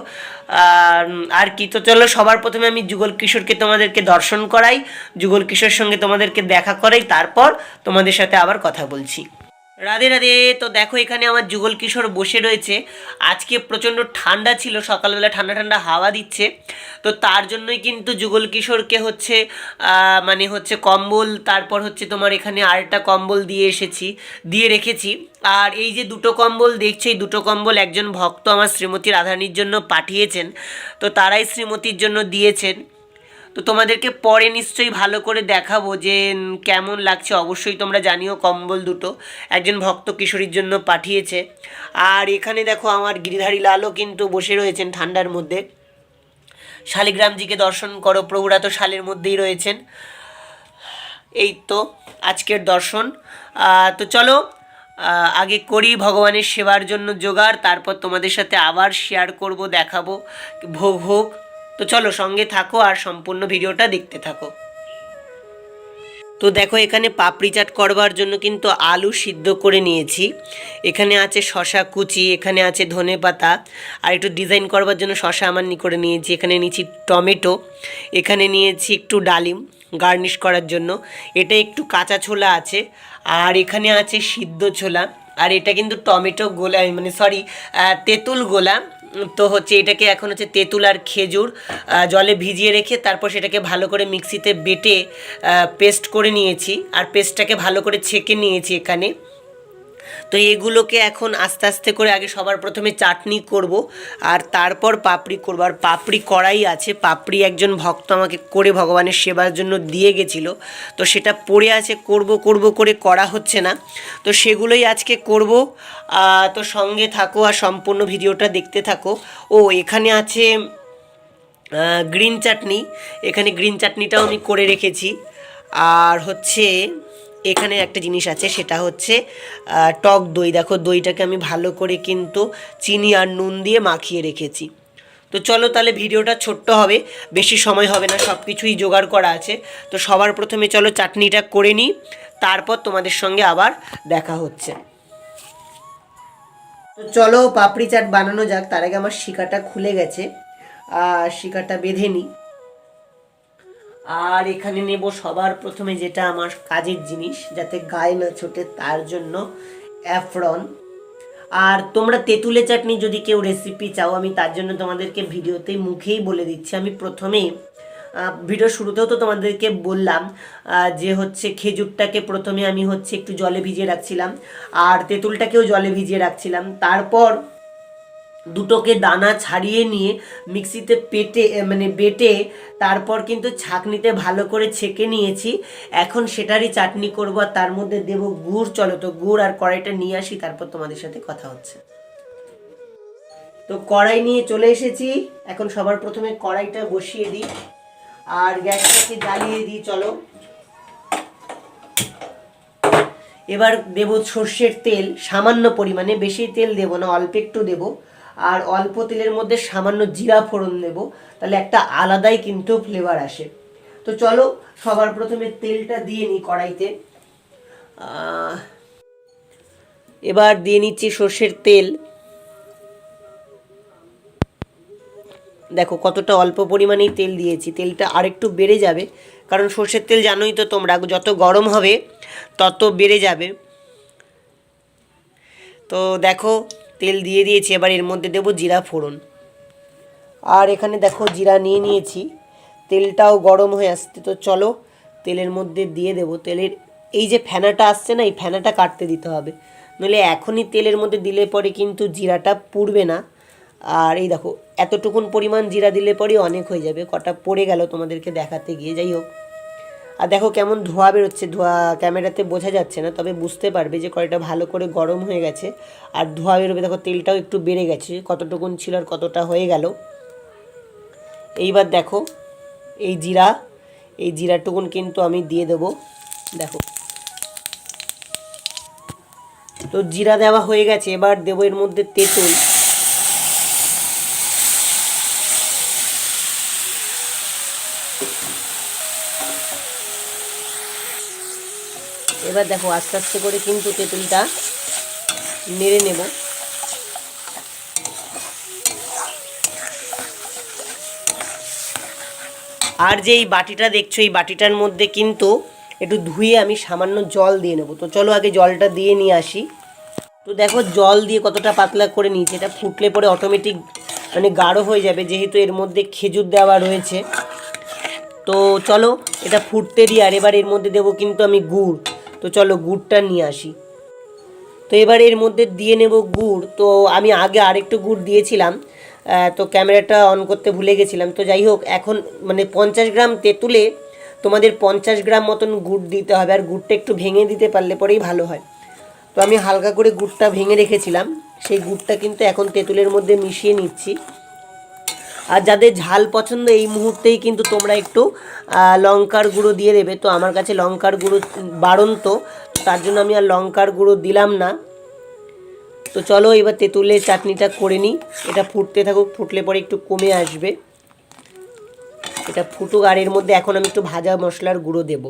Speaker 1: আর কি, তো চলো সবার প্রথমে আমি যুগল কিশোরকে তোমাদেরকে দর্শন করাই, যুগল কিশোর সঙ্গে তোমাদেরকে দেখা করাই, তারপর তোমাদের সাথে আবার কথা বলছি। রাধে রাধে। তো দেখো এখানে আমার যুগল কিশোর বসে রয়েছে। আজকে প্রচণ্ড ঠান্ডা ছিল, সকালবেলা ঠান্ডা ঠান্ডা হাওয়া দিচ্ছে, তো তার জন্যই কিন্তু যুগল কিশোরকে হচ্ছে মানে হচ্ছে কম্বল, তারপর হচ্ছে তোমার এখানে আরেকটা কম্বল দিয়ে রেখেছি। আর এই যে দুটো কম্বল দেখছো, এই দুটো কম্বল একজন ভক্ত আমার শ্রীমতী রাধারানীর জন্য পাঠিয়েছেন, তো তারাই শ্রীমতীর জন্য দিয়েছেন। তো তোমাদেরকে পরে নিশ্চয়ই ভালো করে দেখাবো যে কেমন লাগছে, অবশ্যই তোমরা জানিও। কম্বল দুটো একজন ভক্ত কিশোরীর জন্য পাঠিয়েছে। আর এখানে দেখো আমার গিরিধারী লালও কিন্তু বসে রয়েছেন ঠান্ডার মধ্যে। শালিগ্রামজিকে দর্শন করো, প্রভুরা তো শালের মধ্যেই রয়েছেন। এই তো আজকের দর্শন। তো চলো আগে করি ভগবানের সেবার জন্য জোগাড়, তারপর তোমাদের সাথে আবার শেয়ার করব, দেখাবো ভোগ হোক। তো চলো সঙ্গে থাকো আর সম্পূর্ণ ভিডিওটা দেখতে থাকো। তো দেখো এখানে পাপড়ি চাট করবার জন্য কিন্তু আলু সিদ্ধ করে নিয়েছি। এখানে আছে শসা কুচি, এখানে আছে ধনেপাতা, আর একটু ডিজাইন করবার জন্য শসা আমার করে নিয়েছি। এখানে নিয়েছি টমেটো, এখানে নিয়েছি একটু ডালিম গার্নিশ করার জন্য, এটা একটু কাঁচা ছোলা আছে, আর এখানে আছে সিদ্ধ ছোলা, আর এটা কিন্তু টমেটো গোলা মানে সরি তেঁতুল গোলা। তো হচ্ছে এটাকে এখন হচ্ছে তেঁতুল আর খেজুর জলে ভিজিয়ে রেখে তারপর সেটাকে ভালো করে মিক্সিতে বেটে পেস্ট করে নিয়েছি, আর পেস্টটাকে ভালো করে ছেঁকে নিয়েছি এখানে। তো এগুলোকে এখন আস্তে আস্তে করে আগে সবার প্রথমে চাটনি করব, আর তারপর পাপড়ি করব। আর পাপড়ি করাই আছে, পাপড়ি একজন ভক্ত আমাকে করে ভগবানের সেবার জন্য দিয়ে গেছিলো, তো সেটা পড়ে আছে, করব করব করে করা হচ্ছে না, তো সেগুলোই আজকে করব। তো সঙ্গে থাকো আর সম্পূর্ণ ভিডিওটা দেখতে থাকো। ও এখানে আছে গ্রিন চাটনি, এখানে গ্রিন চাটনিটাও আমি করে রেখেছি। আর হচ্ছে এখানে একটা জিনিস আছে, সেটা হচ্ছে টক দই। দেখো দইটাকে আমি ভালো করে কিন্তু চিনি আর নুন দিয়ে মাখিয়ে রেখেছি। তো চলো তাহলে ভিডিওটা ছোট্ট হবে, বেশি সময় হবে না, সব কিছুই জোগাড় করা আছে। তো সবার প্রথমে চলো চাটনিটা করে নিই, তারপর তোমাদের সঙ্গে আবার দেখা হচ্ছে। তো চলো পাপড়ি চাট বানানো যাক। তার আগে আমার শিকাটা খুলে গেছে, আর শিকাটা বেঁধে নিই। আর এখানে নেব সবার প্রথমে যেটা আমার কাজের জিনিস, যাতে গায়ে না ছোটে, তার জন্য অ্যাফরন। আর তোমরা তেঁতুলের চাটনি যদি কেউ রেসিপি চাও, আমি তার জন্য তোমাদেরকে ভিডিওতেই মুখেই বলে দিচ্ছি। আমি প্রথমেই ভিডিও শুরুতেও তো তোমাদেরকে বললাম যে হচ্ছে খেজুরটাকে প্রথমে আমি হচ্ছে একটু জলে ভিজিয়ে রাখছিলাম, আর তেঁতুলটাকেও জলে ভিজিয়ে রাখছিলাম। তারপর দুটোকে দানা ছাড়িয়ে নিয়ে মিক্সিতে বেটে তারপর কিন্তু ছাঁকনিতে ভালো করে ছেঁকে নিয়েছি। এখন সেটারই চাটনি করব, আর তার মধ্যে দেব গুড়। চলো তো গুড় আর কড়াইটা নিয়ে আসি, তারপর তোমাদের সাথে কথা হচ্ছে। তো কড়াই নিয়ে চলে এসেছি, এখন সবার প্রথমে কড়াইটা বসিয়ে দিই আর গ্যাসটাকে জ্বালিয়ে দিই। চলো এবার দেব সর্ষের তেল সামান্য পরিমাণে, বেশি তেল দেব না, অল্প একটু দেব। আর অল্প তেলের মধ্যে সামান্য জিরা ফোড়ন দেব, তাহলে একটা আলাদাই কিন্তু ফ্লেভার আসে। তো চলো সবার প্রথমে তেলটা দিয়ে নিই কড়াইতে। এবার দিয়ে নিচ্ছি সর্ষের তেল। দেখো কতটা অল্প পরিমাণেই তেল দিয়েছি, তেলটা আরেকটু বেড়ে যাবে, কারণ সর্ষের তেল জানোই তো তোমরা, যত গরম হবে তত বেড়ে যাবে। তো দেখো তেল দিয়ে দিয়েছি, এবার এর মধ্যে দেবো জিরা ফোড়ন। আর এখানে দেখো জিরা নিয়ে নিয়েছি, তেলটাও গরম হয়ে আসছে। তো চলো তেলের মধ্যে দিয়ে দেবো। তেলের এই যে ফেনাটা আসছে না, এই ফেনাটা কাটতে দিতে হবে, নইলে এখনই তেলের মধ্যে দিলে পরে কিন্তু জিরাটা পুড়বে না। আর এই দেখো এতটুকুন পরিমাণ জিরা দিলে পরে অনেক হয়ে যাবে, কটা পড়ে গেল তোমাদেরকে দেখাতে গিয়ে, যাই হোক। আর দেখো কেমন ধোঁয়া বেরোচ্ছে, ধোঁয়া ক্যামেরাতে বোঝা যাচ্ছে না, তবে বুঝতে পারবে যে কড়াইটা ভালো করে গরম হয়ে গেছে আর ধোঁয়া বেরোবে। দেখো তেলটাও একটু বেড়ে গেছে, কতটুকুন ছিল আর কতটা হয়ে গেল। এইবার দেখো এই জিরাটুকুন কিন্তু আমি দিয়ে দেবো। দেখো তো জিরা দেওয়া হয়ে গেছে, এবার দেবো এর মধ্যে তেঁতুল। এবার দেখো আস্তে আস্তে করে কিন্তু তেঁতুলটা নেড়ে নেব। আর যে এই বাটিটা দেখছো, এই বাটিটার মধ্যে কিন্তু একটু ধুয়ে আমি সামান্য জল দিয়ে নেব। তো চলো আগে জলটা দিয়ে নিয়ে আসি। তো দেখো জল দিয়ে কতটা পাতলা করে নিয়েছি, এটা ফুটলে পরে অটোমেটিক মানে গাঢ় হয়ে যাবে, যেহেতু এর মধ্যে খেজুর দেওয়া রয়েছে। তো চলো এটা ফুটতে দিই। আর এবার এর মধ্যে দেবো কিন্তু আমি গুড়। তো চলো গুড়টা নিয়ে আসি। তো এবার এর মধ্যে দিয়ে নেব গুড়। তো আমি আগে আরেকটু গুড় দিয়েছিলাম, তো ক্যামেরাটা অন করতে ভুলে গেছিলাম। তো যাই হোক, এখন মানে 50 গ্রাম তেঁতুলে তোমাদের 50 গ্রাম মতন গুড় দিতে হবে, আর গুড়টা একটু ভেঙে দিতে পারলে পরেই ভালো হয়। তো আমি হালকা করে গুড়টা ভেঙে রেখেছিলাম, সেই গুড়টা কিন্তু এখন তেঁতুলের মধ্যে মিশিয়ে নিচ্ছি। আর যাদের ঝাল পছন্দ এই মুহূর্তেই কিন্তু তোমরা একটু লঙ্কার গুঁড়ো দিয়ে দেবে। তো আমার কাছে লঙ্কার গুঁড়ো বাড়ন্ত, তার জন্য আমি আর লঙ্কার গুঁড়ো দিলাম না। তো চলো এবার তেঁতুলের চাটনিটা করে নিই। এটা ফুটতে থাকুক, ফুটলে পরে একটু কমে আসবে। এটা ফুটুক, আর এর মধ্যে এখন আমি একটু ভাজা মশলার গুঁড়ো দেব।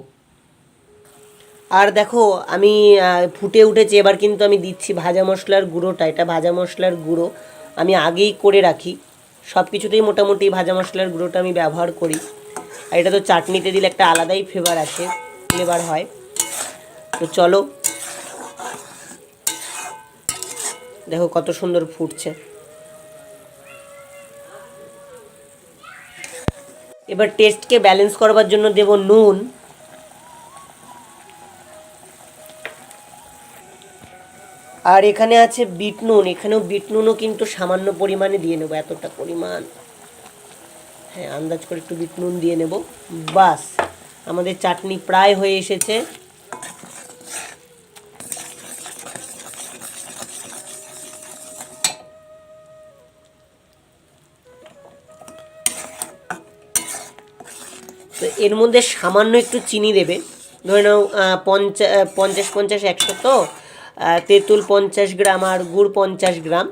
Speaker 1: আর দেখো আমি ফুটে উঠেছে, এবার কিন্তু আমি দিচ্ছি ভাজা মশলার গুঁড়োটা। এটা ভাজা মশলার গুঁড়ো আমি আগেই করে রাখি, সব কিছুতেই মোটামুটি ভাজা মশলার গুঁড়োটা আমি ব্যবহার করি। আর এটা তো চাটনিতে দিলে একটা আলাদাই ফ্লেভার হয়। তো চলো, দেখো কত সুন্দর ফুটছে। এবার টেস্টকে ব্যালেন্স করবার জন্য দেব নুন। আর এখানে আছে বিট নুন, এখানেও বিট নুনও কিন্তু সামান্য পরিমাণে দিয়ে নেবো, এতটা পরিমাণ, হ্যাঁ আন্দাজ করে একটু বিট নুন দিয়ে নেব। বাস, আমাদের চাটনি প্রায় হয়ে এসেছে। তো এর মধ্যে সামান্য একটু চিনি দেবে, ধরে নাও 50 100 তো তেঁতুল 50 গ্রাম আর গুড় 50 গ্রাম,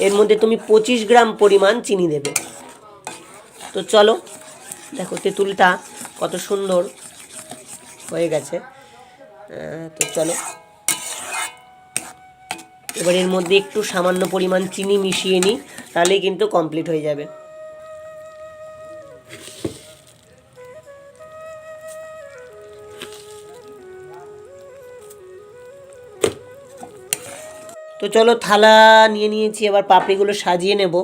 Speaker 1: এর মধ্যে তুমি 25 গ্রাম পরিমাণ চিনি দেবে। তো চলো, দেখো তেঁতুলটা কত সুন্দর হয়ে গেছে। তো চলো এবার এর মধ্যে একটু সামান্য পরিমাণ চিনি মিশিয়ে নিই, তাহলেই কিন্তু কমপ্লিট হয়ে যাবে। তো চলো, থালা নিয়ে নিয়েছি, এবার পাপড়িগুলো সাজিয়ে নেব।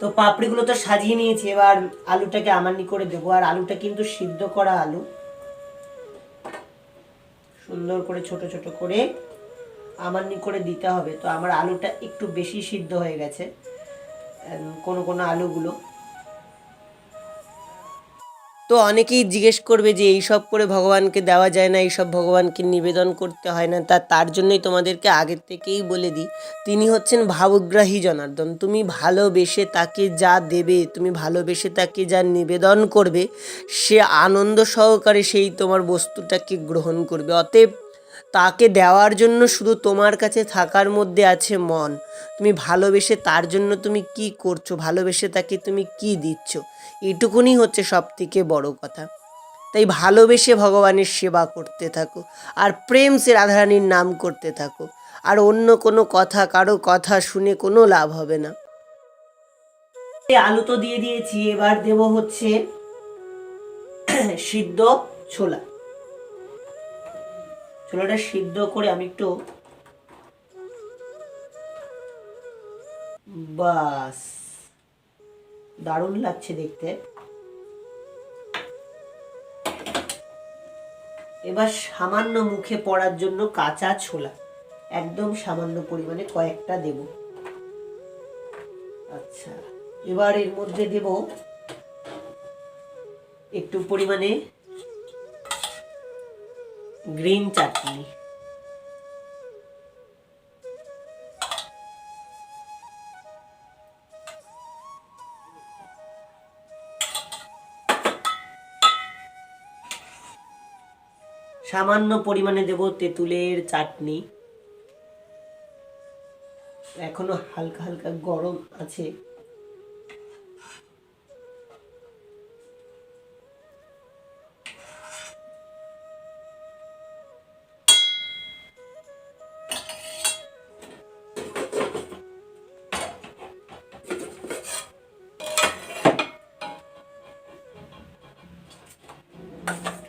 Speaker 1: তো পাপড়িগুলো তো সাজিয়ে নিয়েছি, এবার আলুটাকে আমানি করে দেবো। আর আলুটা কিন্তু সিদ্ধ করা আলু, সুন্দর করে ছোট ছোট করে আমানি করে দিতে হবে। তো আমার আলুটা একটু বেশি সিদ্ধ হয়ে গেছে কোনো কোনো আলুগুলো। তো অনেকেই জিজ্ঞেস করবে যে এইসব করে ভগবানকে দেওয়া যায় না, এইসব ভগবানকে নিবেদন করতে হয় না। তার জন্যই তোমাদেরকে আগের থেকেই বলে দিই, তিনি হচ্ছেন ভাবগ্রাহী জনার্দন। তুমি ভালোবেসে তাকে যা দেবে, তুমি ভালোবেসে তাকে যা নিবেদন করবে, সে আনন্দ সহকারে সেই তোমার বস্তুটাকে গ্রহণ করবে। অতএব তাকে দেওয়ার জন্য শুধু তোমার কাছে থাকার মধ্যে আছে মন। তুমি ভালোবেসে তার জন্য তুমি কি করছো, ভালোবেসে তাকে তুমি কি দিচ্ছ, এটুকুনি হচ্ছে সব থেকে বড় কথা। তাই ভালোবেসে ভগবানের সেবা করতে থাকো, আর প্রেম সে রাধারানীর নাম করতে থাকো। আর অন্য কোনো কথা, কারো কথা শুনে কোনো লাভ হবে না। আলু তো দিয়ে দিয়েছি, এবার দেব হচ্ছে সিদ্ধ ছোলা। ছোলাটা সিদ্ধ করে আমি একটু, বাস দারুণ লাগছে দেখতে। এবার সামান্য মুখে পড়ার জন্য কাঁচা ছোলা, একদম সামান্য পরিমাণে কয়েকটা দেব। আচ্ছা, এবার এর মধ্যে দেব একটু পরিমাণে গ্রিন চাটনি। সামান্য পরিমাণে দেব তেঁতুলের চাটনি, এখনো হালকা হালকা গরম আছে।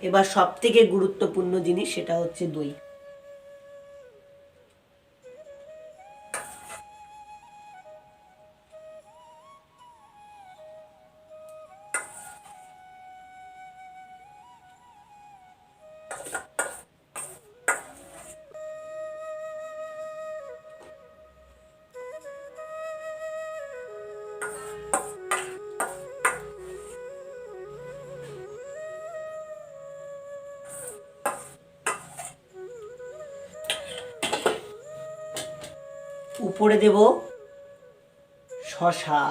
Speaker 1: এবার সব থেকে গুরুত্বপূর্ণ জিনিস, সেটা হচ্ছে দই। উপরে দেব শসা,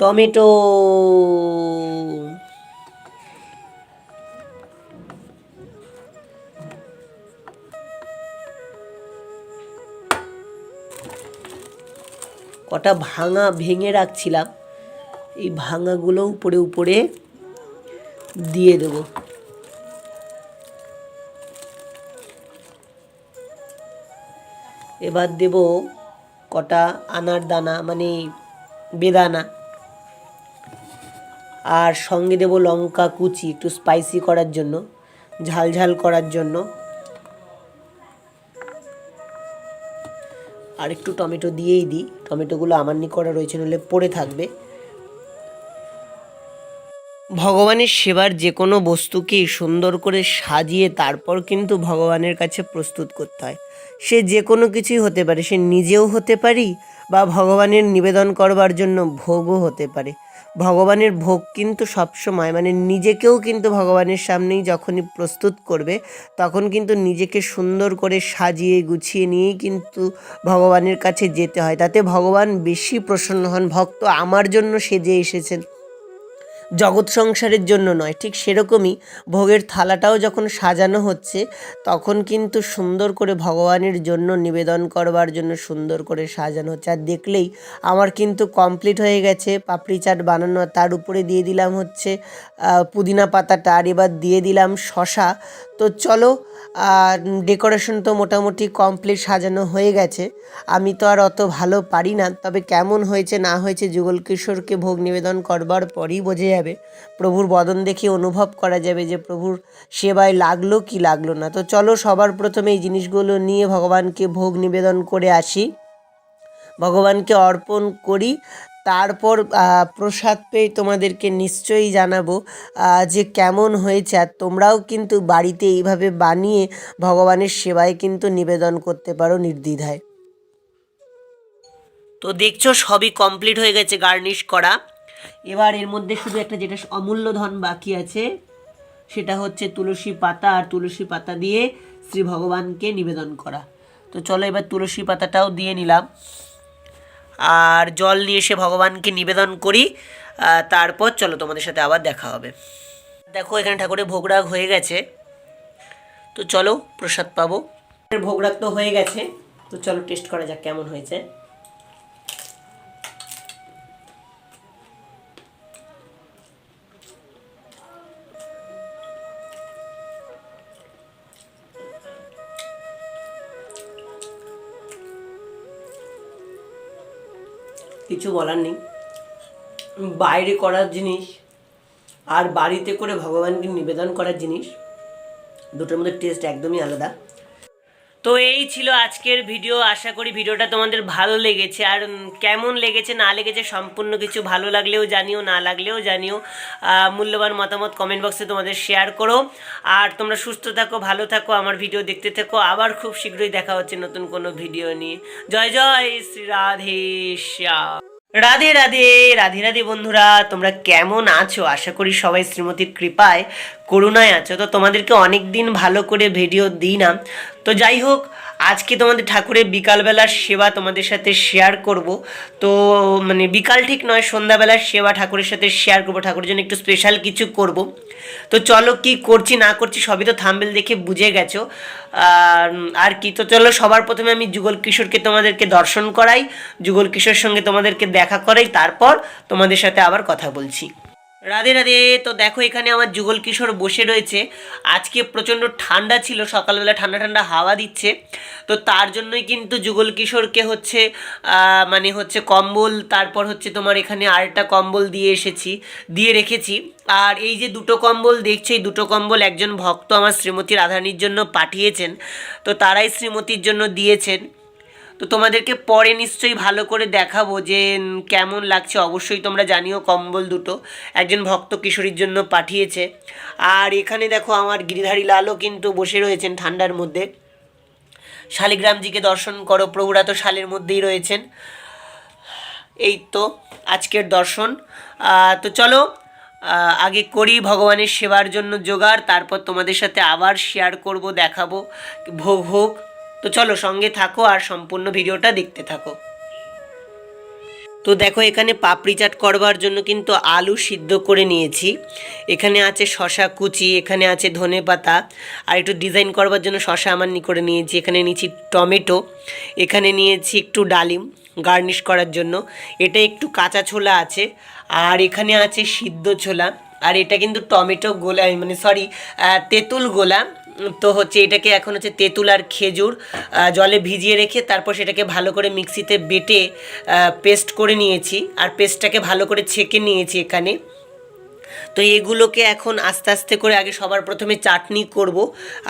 Speaker 1: টমেটো, কটা ভেঙে রাখছিলাম, এই ভাঙাগুলো উপরে উপরে দিয়ে দেব। এবার দেব কটা আনার দানা, মানে বেদানা, আর সঙ্গে দেব লঙ্কা কুচি, একটু স্পাইসি করার জন্য, ঝাল ঝাল করার জন্য, আর একটু টমেটো দিয়েই দিই। টমেটোগুলো আমার করা রয়েছে, নইলে পড়ে থাকবে। ভগবানের সেবার যে কোনো বস্তুকেই সুন্দর করে সাজিয়ে তারপর কিন্তু ভগবানের কাছে প্রস্তুত করতে হয়। সে যে কোনো কিছুই হতে পারে, সে নিজেও হতে পারি বা ভগবানের নিবেদন করবার জন্য ভোগও হতে পারে। ভগবানের ভোগ কিন্তু সবসময়, মানে নিজেকেও কিন্তু ভগবানের সামনেই যখনই প্রস্তুত করবে তখন কিন্তু নিজেকে সুন্দর করে সাজিয়ে গুছিয়ে নিয়েই কিন্তু ভগবানের কাছে যেতে হয়, তাতে ভগবান বেশি প্রসন্ন হন। ভক্ত আমার জন্য সেজে এসেছেন, জগৎ সংসারের জন্য নয়। ঠিক সেরকমই ভোগের থালাটাও যখন সাজানো হচ্ছে তখন কিন্তু সুন্দর করে ভগবানের জন্য নিবেদন করবার জন্য সুন্দর করে সাজানো হচ্ছে। আর দেখলেই আমার কিন্তু কমপ্লিট হয়ে গেছে পাপড়ি চাট বানানো। তার উপরে দিয়ে দিলাম হচ্ছে পুদিনা পাতাটা, আর এবার দিয়ে দিলাম শসা। তো চলো, আর ডেকোরেশন তো মোটামুটি কমপ্লিট, সাজানো হয়ে গেছে। আমি তো আর অত ভালো পারি না, তবে কেমন হয়েছে না হয়েছে যুগল কিশোরকে ভোগ নিবেদন করবার পরই বোঝা যাবে। প্রভুর বদন দেখে অনুভব করা যাবে যে প্রভুর সেবায় লাগলো কি লাগলো না। তো চলো, সবার প্রথমে এই জিনিসগুলো নিয়ে ভগবানকে ভোগ নিবেদন করে আসি, ভগবানকে অর্পণ করি। তারপর প্রসাদ পেয়ে তোমাদেরকে নিশ্চয়ই জানাবো যে কেমন হয়েছে। আর তোমরাও কিন্তু বাড়িতে এইভাবে বানিয়ে ভগবানের সেবায় কিন্তু নিবেদন করতে পারো নির্দ্বিধায়। তো দেখছো সবই কমপ্লিট হয়ে গেছে গার্নিশ করা। এবার এর মধ্যে শুধু একটা যেটা অমূল্য ধন বাকি আছে, সেটা হচ্ছে তুলসী পাতা, আর তুলসী পাতা দিয়ে শ্রী ভগবানকে নিবেদন করা। তো চলো এবার তুলসী পাতাটাও দিয়ে নিলাম, আর জল নিয়ে এসে ভগবানকে নিবেদন করি। তারপর চলো তোমাদের সাথে আবার দেখা হবে। দেখো এখানে ঠাকুরের ভোগরাগ হয়ে গেছে, তো চলো প্রসাদ পাবো। ভোগরাগ তো হয়ে গেছে, তো চলো টেস্ট করা যাক কেমন হয়েছে। কিছু বলার নেই, বাইরে করার জিনিস আর বাড়িতে করে ভগবানকে নিবেদন করার জিনিস, দুটোর মধ্যে টেস্ট একদমই আলাদা। তো এই ছিল আজকের ভিডিও। আশা করি ভিডিওটা তোমাদের ভালো লেগেছে। আর কেমন লেগেছে না লেগেছে সম্পূর্ণ কিছু ভালো লাগলেও জানিও, না লাগলেও জানিও। মূল্যবান মতামত কমেন্ট বক্সে তোমাদের শেয়ার করো। আর তোমরা সুস্থ থাকো, ভালো থাকো, আমার ভিডিও দেখতে থাকো। আবার খুব শীঘ্রই দেখা হচ্ছে নতুন কোনো ভিডিও নিয়ে। জয় জয় শ্রী রাধে শ্যাম। রাধে রাধে রাধে রাধে বন্ধুরা, তোমরা কেমন আছো? আশা করি সবাই শ্রীমতীর কৃপায় করুণায় আছো। তো তোমাদেরকে অনেক দিন ভালো করে ভিডিও দিই না। তো যাই হোক, আজকে তোমাদের ঠাকুরের বিকালবেলার সেবা তোমাদের সাথে শেয়ার করব। তো মানে বিকাল ঠিক নয়, সন্ধ্যাবেলার সেবা ঠাকুরের সাথে শেয়ার করব। ঠাকুরের জন্য একটু স্পেশাল কিছু করব। তো চলো, কি করছি না করছি সবই তো থাম্বনেল দেখে বুঝে গেছো। আর কি, তো চলো সবার প্রথমে আমি যুগল কিশোরকে তোমাদেরকে দর্শন করাই, যুগল কিশোর সঙ্গে তোমাদেরকে দেখা করাই, তারপর তোমাদের সাথে আবার কথা বলছি। রাধে রাধে। তো দেখো এখানে আমার যুগল কিশোর বসে রয়েছে। আজকে প্রচণ্ড ঠান্ডা ছিল, সকালবেলা ঠান্ডা ঠান্ডা হাওয়া দিচ্ছে। তো তার জন্যই কিন্তু যুগল কিশোরকে হচ্ছে মানে হচ্ছে কম্বল, তারপর হচ্ছে তোমার এখানে আরেকটা কম্বল দিয়ে রেখেছি। আর এই যে দুটো কম্বল দেখছো, এই দুটো কম্বল একজন ভক্ত আমার শ্রীমতী রাধারানীর জন্য পাঠিয়েছেন। তো তারাই শ্রীমতীর জন্য দিয়েছেন। তো তোমাদেরকে পরে নিশ্চয়ই ভালো করে দেখাবো যে কেমন লাগছে। অবশ্যই তোমরা জানিও। কম্বল দুটো একজন ভক্ত কিশোরীর জন্য পাঠিয়েছে। আর এখানে দেখো আমার গিরিধারী লালও কিন্তু বসে রয়েছেন ঠান্ডার মধ্যে। শালিগ্রামজিকে দর্শন করো, প্রভুরা তো শালের মধ্যেই রয়েছেন। এই তো আজকের দর্শন। তো চলো, আগে করি ভগবানের সেবার জন্য জোগাড়, তারপর তোমাদের সাথে আবার শেয়ার করব, দেখাবো ভোগ হোক। তো চলো সঙ্গে থাকো আর সম্পূর্ণ ভিডিওটা দেখতে থাকো। তো দেখো এখানে পাপড়ি চাট করবার জন্য কিন্তু আলু সিদ্ধ করে নিয়েছি। এখানে আছে শসা কুচি, এখানে আছে ধনেপাতা, আর একটু ডিজাইন করবার জন্য শসা আমানি করে নিয়েছি। এখানে নিয়েছি টমেটো, এখানে নিয়েছি একটু ডালিম গার্নিশ করার জন্য, এটা একটু কাঁচা ছোলা আছে, আর এখানে আছে সিদ্ধ ছোলা, আর এটা কিন্তু টমেটো গোলা মানে সরি তেঁতুল গোলা। তো হচ্ছে এটাকে এখন হচ্ছে তেঁতুল আর খেজুর জলে ভিজিয়ে রেখে তারপর সেটাকে ভালো করে মিক্সিতে বেটে পেস্ট করে নিয়েছি, আর পেস্টটাকে ভালো করে ছেঁকে নিয়েছি এখানে। তো এগুলোকে এখন আস্তে আস্তে করে আগে সবার প্রথমে চাটনি করব,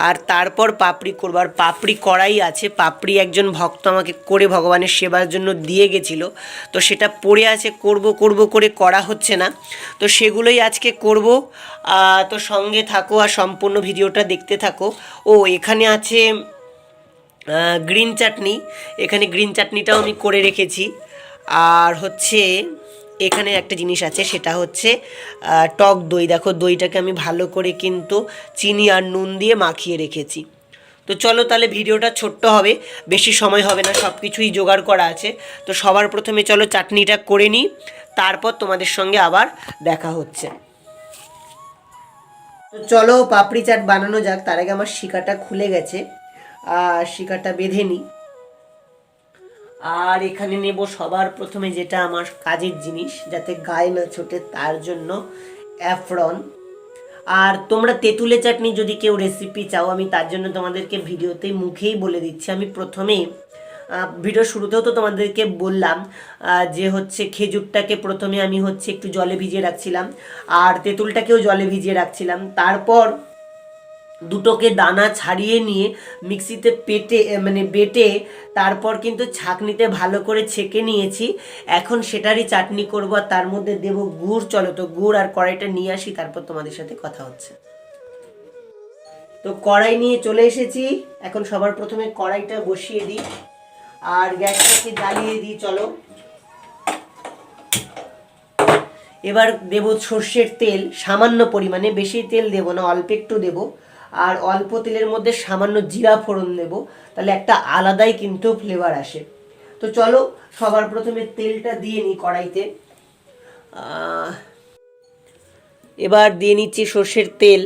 Speaker 1: আর তারপর পাপড়ি করব। আর পাপড়ি করাই আছে, পাপড়ি একজন ভক্ত আমাকে করে ভগবানের সেবার জন্য দিয়ে গেছিলো, তো সেটা পড়ে আছে, করব করব করে করা হচ্ছে না, তো সেগুলোই আজকে করব। তো সঙ্গে থাকো আর সম্পূর্ণ ভিডিওটা দেখতে থাকো। ও এখানে আছে গ্রিন চাটনি, এখানে গ্রিন চাটনিটাও আমি করে রেখেছি। আর হচ্ছে এখানে একটা জিনিস আছে, সেটা হচ্ছে টক দই। দেখো দইটাকে আমি ভালো করে কিন্তু চিনি আর নুন দিয়ে মাখিয়ে রেখেছি। তো চলো তাহলে ভিডিওটা ছোট্ট হবে, বেশি সময় হবে না, সব কিছুই জোগাড় করা আছে। তো সবার প্রথমে চলো চাটনিটা করে নিই, তারপর তোমাদের সঙ্গে আবার দেখা হচ্ছে। তো চলো পাপড়ি চাট বানানো যাক। তার আগে আমার শিকাটা খুলে গেছে, আর শিকাটা বেঁধে নিই। আর এখানে নেব সবার প্রথমে যেটা আমার কাজের জিনিস, যাতে গায়ে না ছোটে, তার জন্য অ্যাফরন। আর তোমরা তেঁতুলের চাটনি যদি কেউ রেসিপি চাও, আমি তার জন্য তোমাদেরকে ভিডিওতে মুখেই বলে দিচ্ছি। আমি প্রথমেই ভিডিও শুরুতেও তো তোমাদেরকে বললাম যে হচ্ছে খেজুরটাকে প্রথমে আমি হচ্ছে একটু জলে ভিজিয়ে রাখছিলাম, আর তেঁতুলটাকেও জলে ভিজিয়ে রাখছিলাম। তারপর দুটোকে দানা ছাড়িয়ে নিয়ে মিক্সিতে বেটে তারপর কিন্তু ছাঁকনিতে ভালো করে ছেঁকে নিয়েছি। এখন সেটারই চাটনি করব, আর তার মধ্যে দেব গুড়। চলো তো গুড় আর কড়াইটা নিয়ে আসি, তারপর তোমাদের সাথে কথা হচ্ছে। তো কড়াই নিয়ে চলে এসেছি, এখন সবার প্রথমে কড়াইটা বসিয়ে দিই আর গ্যাসটাকে জ্বালিয়ে দিই। চলো এবার দেব সর্ষের তেল সামান্য পরিমাণে, বেশি তেল দেব না, অল্প একটু দেব। আর অল্প তেলের মধ্যে সামান্য জিরা ফোড়ন দেব, তাহলে একটা আলাদাই কিন্তু ফ্লেভার আসে। তো চলো সবার প্রথমে তেলটা দিয়ে নিই কড়াইতে। এবার দিয়ে নিচ্ছি সর্ষের তেল।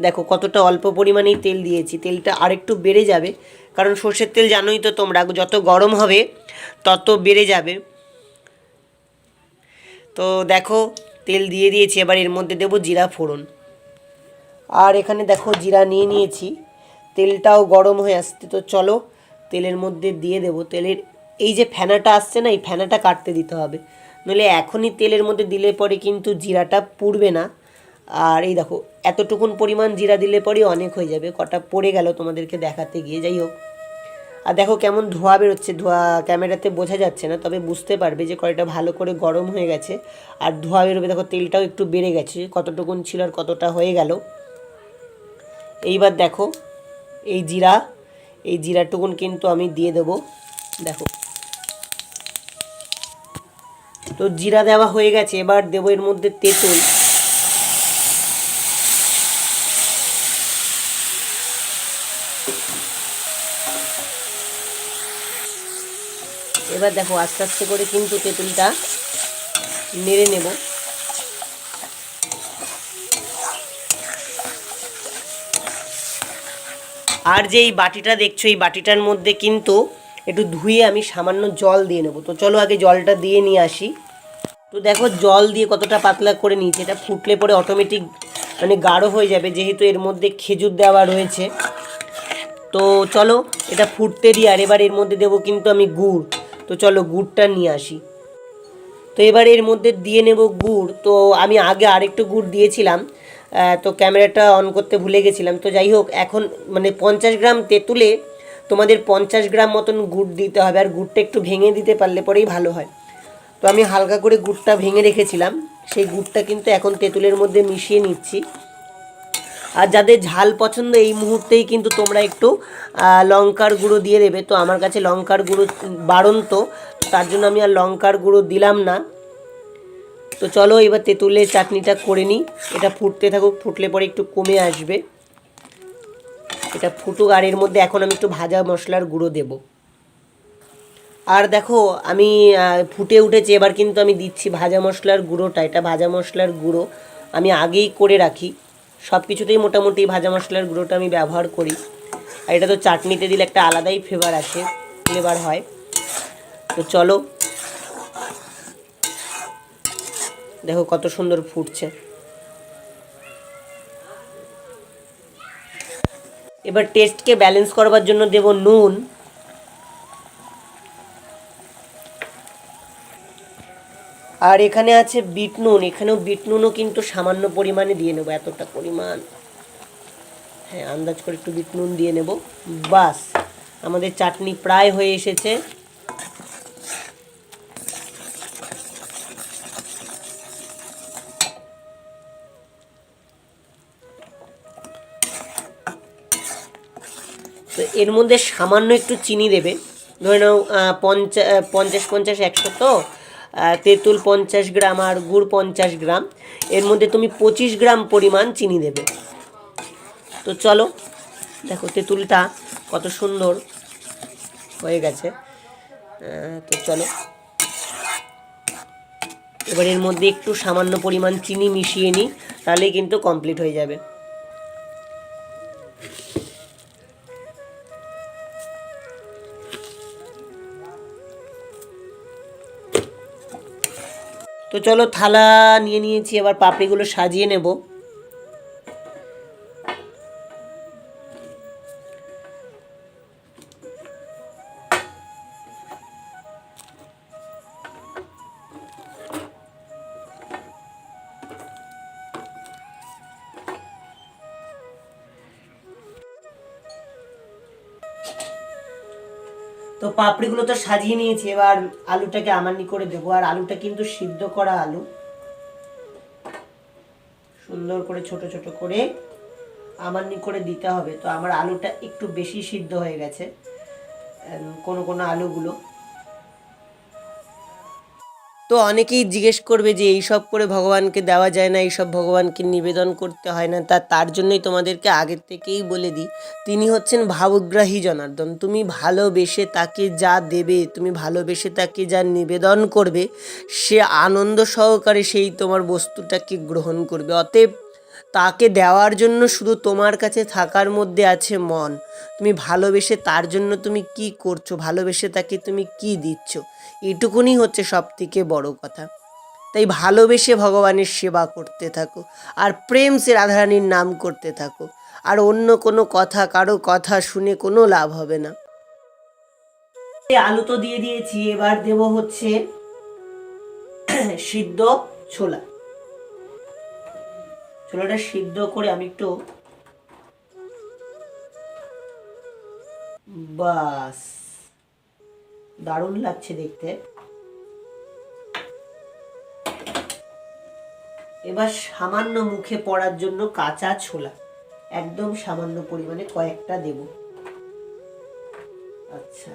Speaker 1: দেখো কতটা অল্প পরিমাণেই তেল দিয়েছি, তেলটা আরেকটু বেড়ে যাবে, কারণ সর্ষের তেল জানোই তো তোমরা, যত গরম হবে তত বেড়ে যাবে। তো দেখো তেল দিয়ে দিয়েছি, এবার এর মধ্যে দেবো জিরা ফোড়ন। আর এখানে দেখো জিরা নিয়ে নিয়েছি, তেলটাও গরম হয়ে আসছে। তো চলো তেলের মধ্যে দিয়ে দেবো। তেলের এই যে ফেনাটা আসছে না, এই ফেনাটা কাটতে দিতে হবে, নইলে এখনই তেলের মধ্যে দিলে পরে কিন্তু জিরাটা পুড়বে না। আর এই দেখো এতটুকুন পরিমাণ জিরা দিলে পরে অনেক হয়ে যাবে, কটা পড়ে গেল তোমাদেরকে দেখাতে গিয়ে। যাই হোক, আর দেখো কেমন ধোঁয়া বেরোচ্ছে, ধোঁয়া ক্যামেরাতে বোঝা যাচ্ছে না, তবে বুঝতে পারবে যে কড়াইটা ভালো করে গরম হয়ে গেছে আর ধোঁয়া বেরোবে। দেখো তেলটাও একটু বেড়ে গেছে, কতটুকুন ছিল আর কতটা হয়ে গেল। এইবার দেখো এই জিরাটুকুন কিন্তু আমি দিয়ে দেবো। দেখো তো জিরা দেওয়া হয়ে গেছে, এবার দেবো এর মধ্যে তেঁতুল। এবার দেখো আস্তে আস্তে করে কিন্তু তেঁতুলটা নেড়ে নেব। আর যে এই বাটিটা দেখছো, এই বাটিটার মধ্যে কিন্তু একটু ধুয়ে আমি সামান্য জল দিয়ে নেব। তো চলো আগে জলটা দিয়ে নিয়ে আসি। তো দেখো জল দিয়ে কতটা পাতলা করে নিয়েছি, এটা ফুটলে পরে অটোমেটিক মানে গাঢ় হয়ে যাবে, যেহেতু এর মধ্যে খেজুর দেওয়া রয়েছে। তো চলো এটা ফুটতে দিই। আর এবার এর মধ্যে দেবো কিন্তু আমি গুড়। তো চলো গুড়টা নিয়ে আসি। তো এবার এর মধ্যে দিয়ে নেব গুড়। তো আমি আগে আরেকটু গুড় দিয়েছিলাম, তো ক্যামেরাটা অন করতে ভুলে গেছিলাম। তো যাই হোক, এখন মানে 50 গ্রাম তেঁতুলে তোমাদের 50 গ্রাম মতন গুড় দিতে হবে, আর গুড়টা একটু ভেঙে দিতে পারলে পরেই ভালো হয়। তো আমি হালকা করে গুড়টা ভেঙে রেখেছিলাম, সেই গুড়টা কিন্তু এখন তেঁতুলের মধ্যে মিশিয়ে নিচ্ছি। আর যাদের ঝাল পছন্দ, এই মুহূর্তেই কিন্তু তোমরা একটু লঙ্কার গুঁড়ো দিয়ে দেবে। তো আমার কাছে লঙ্কার গুঁড়ো বাড়ন্ত, তার জন্য আমি আর লঙ্কার গুঁড়ো দিলাম না। তো চলো এবার তেঁতুলের চাটনিটা করে নিই। এটা ফুটতে থাকুক, ফুটলে পরে একটু কমে আসবে। এটা ফুটুক, আর এর মধ্যে এখন আমি একটু ভাজা মশলার গুঁড়ো দেব। আর দেখো আমি ফুটে উঠেছে, এবার কিন্তু আমি দিচ্ছি ভাজা মশলার গুঁড়োটা। এটা ভাজা মশলার গুঁড়ো আমি আগেই করে রাখি, সব কিছুতেই মোটামুটি ভাজা মশলার গুঁড়োটা আমি ব্যবহার করি। আর এটা তো চাটনিতে দিলে একটা আলাদাই ফ্লেভার হয়। তো চলো, দেখো কত সুন্দর ফুটছে। এবার টেস্টকে ব্যালেন্স করবার জন্য দেব নুন। আর এখানে আছে বিট নুন, এখানেও বিট নুনও কিন্তু সামান্য পরিমাণে দিয়ে নেবো, এতটা পরিমাণ, হ্যাঁ আন্দাজ করে একটু বিট নুন দিয়ে নেব। বাস, আমাদের চাটনি প্রায় হয়ে এসেছে। তো এর মধ্যে সামান্য একটু চিনি দেবে, ধরে নাও 50 100 তো, তেঁতুল 50 গ্রাম আর গুড় 50 গ্রাম, এর মধ্যে তুমি 25 গ্রাম পরিমাণ চিনি দেবে। তো চলো, দেখো তেঁতুলটা কত সুন্দর হয়ে গেছে। তো চলো এবার এর মধ্যে একটু সামান্য পরিমাণ চিনি মিশিয়ে নিই, তাহলেই কিন্তু কমপ্লিট হয়ে যাবে। তো চলো, থালা নিয়ে নিয়েছি, এবার পাপড়িগুলো সাজিয়ে নেব। তো পাপড়িগুলো তো সাজিয়ে নিয়েছি, এবার আলুটাকে আমানি করে দেবো। আর আলুটা কিন্তু সিদ্ধ করা আলু, সুন্দর করে ছোট ছোট করে আমানি করে দিতে হবে। তো আমার আলুটা একটু বেশি সিদ্ধ হয়ে গেছে কোনো কোনো আলুগুলো। তো অনেকেই জিজ্ঞেস করবে যে এইসব করে ভগবানকে দেওয়া যায় না, এইসব ভগবানকে নিবেদন করতে হয় না। তার জন্যই তোমাদেরকে আগের থেকেই বলে দিই, তিনি হচ্ছেন ভাবগ্রাহী জনার্দন। তুমি ভালোবেসে তাকে যা দেবে, তুমি ভালোবেসে তাকে যা নিবেদন করবে, সে আনন্দ সহকারে সেই তোমার বস্তুটাকে গ্রহণ করবে। অতএব তাকে দেওয়ার জন্য শুধু তোমার কাছে থাকার মধ্যে আছে মন। তুমি ভালোবেসে তার জন্য তুমি কি করছো, ভালোবেসে তাকে তুমি কি দিচ্ছ, এটুকুনি হচ্ছে সব থেকে বড় কথা। তাই ভালোবেসে ভগবানের সেবা করতে থাকো, আর প্রেম সে রাধারানীর নাম করতে থাকো। আর অন্য কোনো কথা, কারো কথা শুনে কোনো লাভ হবে না। আলু তো দিয়ে দিয়েছি, এবার দেব হচ্ছে সিদ্ধ ছোলা। ছোলাটা সিদ্ধ করে আমি একটু, বাস দারুণ লাগছে দেখতে। এবার সামান্য মুখে পড়ার জন্য কাঁচা ছোলা, একদম সামান্য পরিমাণে কয়েকটা দেব। আচ্ছা,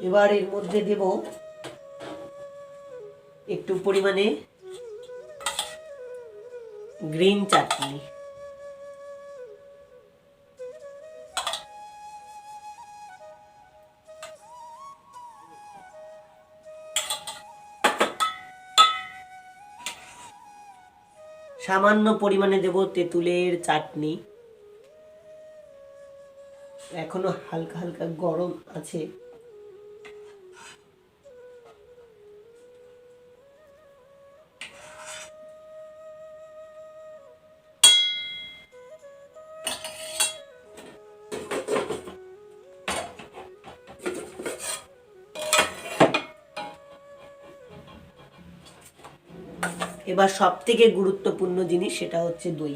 Speaker 1: এবার এর মধ্যে দেব একটু পরিমাণে গ্রিন চাটনি। সামান্য পরিমাণে দেব তেঁতুলের চাটনি, এখনো হালকা হালকা গরম আছে। এবার সব থেকে গুরুত্বপূর্ণ জিনিস, সেটা হচ্ছে দই।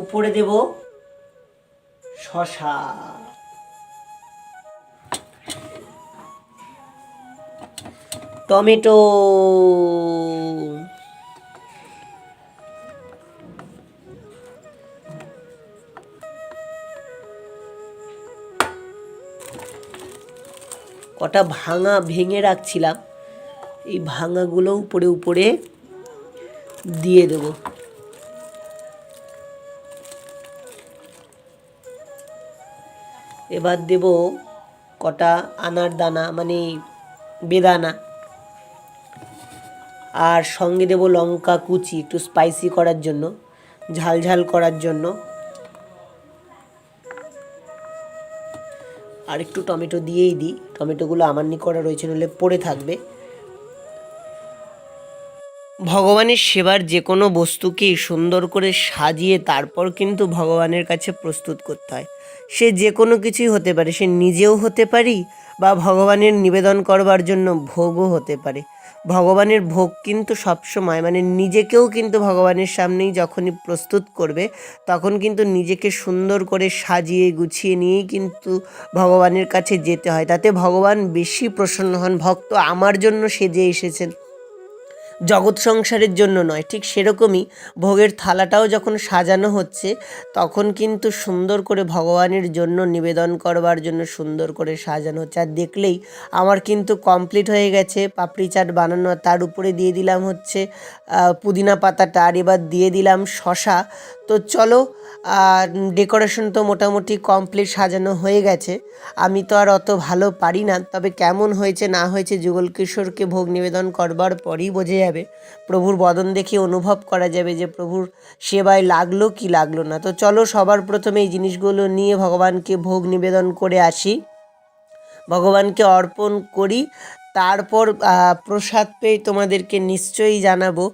Speaker 1: উপরে দেব শসা, টমেটো, কটা ভাঙা ভেঙে রাখছিলাম, এই ভাঙাগুলো উপরে উপরে দিয়ে দেব। এবার দেব কটা আনার দানা মানে বেদানা, আর সঙ্গে দেব লঙ্কা কুচি একটু স্পাইসি করার জন্য, ঝাল ঝাল করার জন্য, আর একটু টমেটো দিয়েই দিই, টমেটোগুলো আমান্নি করা রয়েছে নইলে পড়ে থাকবে। ভগবানের সেবার যে কোনো বস্তুকেই সুন্দর করে সাজিয়ে তারপর কিন্তু ভগবানের কাছে প্রস্তুত করতে হয়। সে যে কোনো কিছুই হতে পারে, সে নিজেও হতে পারি বা ভগবানের নিবেদন করবার জন্য ভোগও হতে পারে। ভগবানের ভোগ কিন্তু সবসময় মানে নিজেকেও কিন্তু ভগবানের সামনেই যখনই প্রস্তুত করবে তখন কিন্তু নিজেকে সুন্দর করে সাজিয়ে গুছিয়ে নিয়েই কিন্তু ভগবানের কাছে যেতে হয়, তাতে ভগবান বেশি প্রসন্ন হন। ভক্ত আমার জন্য সেজে এসেছেন, জগৎ সংসারের জন্য নয়। ঠিক সেরকমই ভোগের থালাটাও যখন সাজানো হচ্ছে তখন কিন্তু সুন্দর করে ভগবানের জন্য নিবেদন করবার জন্য সুন্দর করে সাজানো হচ্ছে। আর দেখলেই আমার কিন্তু কমপ্লিট হয়ে গেছে পাপড়ি চাট বানানো। তার উপরে দিয়ে দিলাম হচ্ছে পুদিনা পাতাটা, আর এবার দিয়ে দিলাম শসা। তো চলো, ডেকোরেশন তো মোটামুটি কমপ্লিট, সাজানো হয়ে গেছে। আমি তো আর অত ভালো পারি না, তবে কেমন হয়েছে না হয়েছে যুগল কিশোরকে ভোগ নিবেদন করবার পরই বোঝা যাবে। প্রভুর বদন দেখে অনুভব করা যাবে যে প্রভুর সেবায় লাগলো কি লাগলো না। তো চলো সবার প্রথমে এই জিনিসগুলো নিয়ে ভগবানকে ভোগ নিবেদন করে আসি, ভগবানকে অর্পণ করি। তারপর প্রসাদ পেয়ে তোমাদেরকে নিশ্চয়ই জানাবো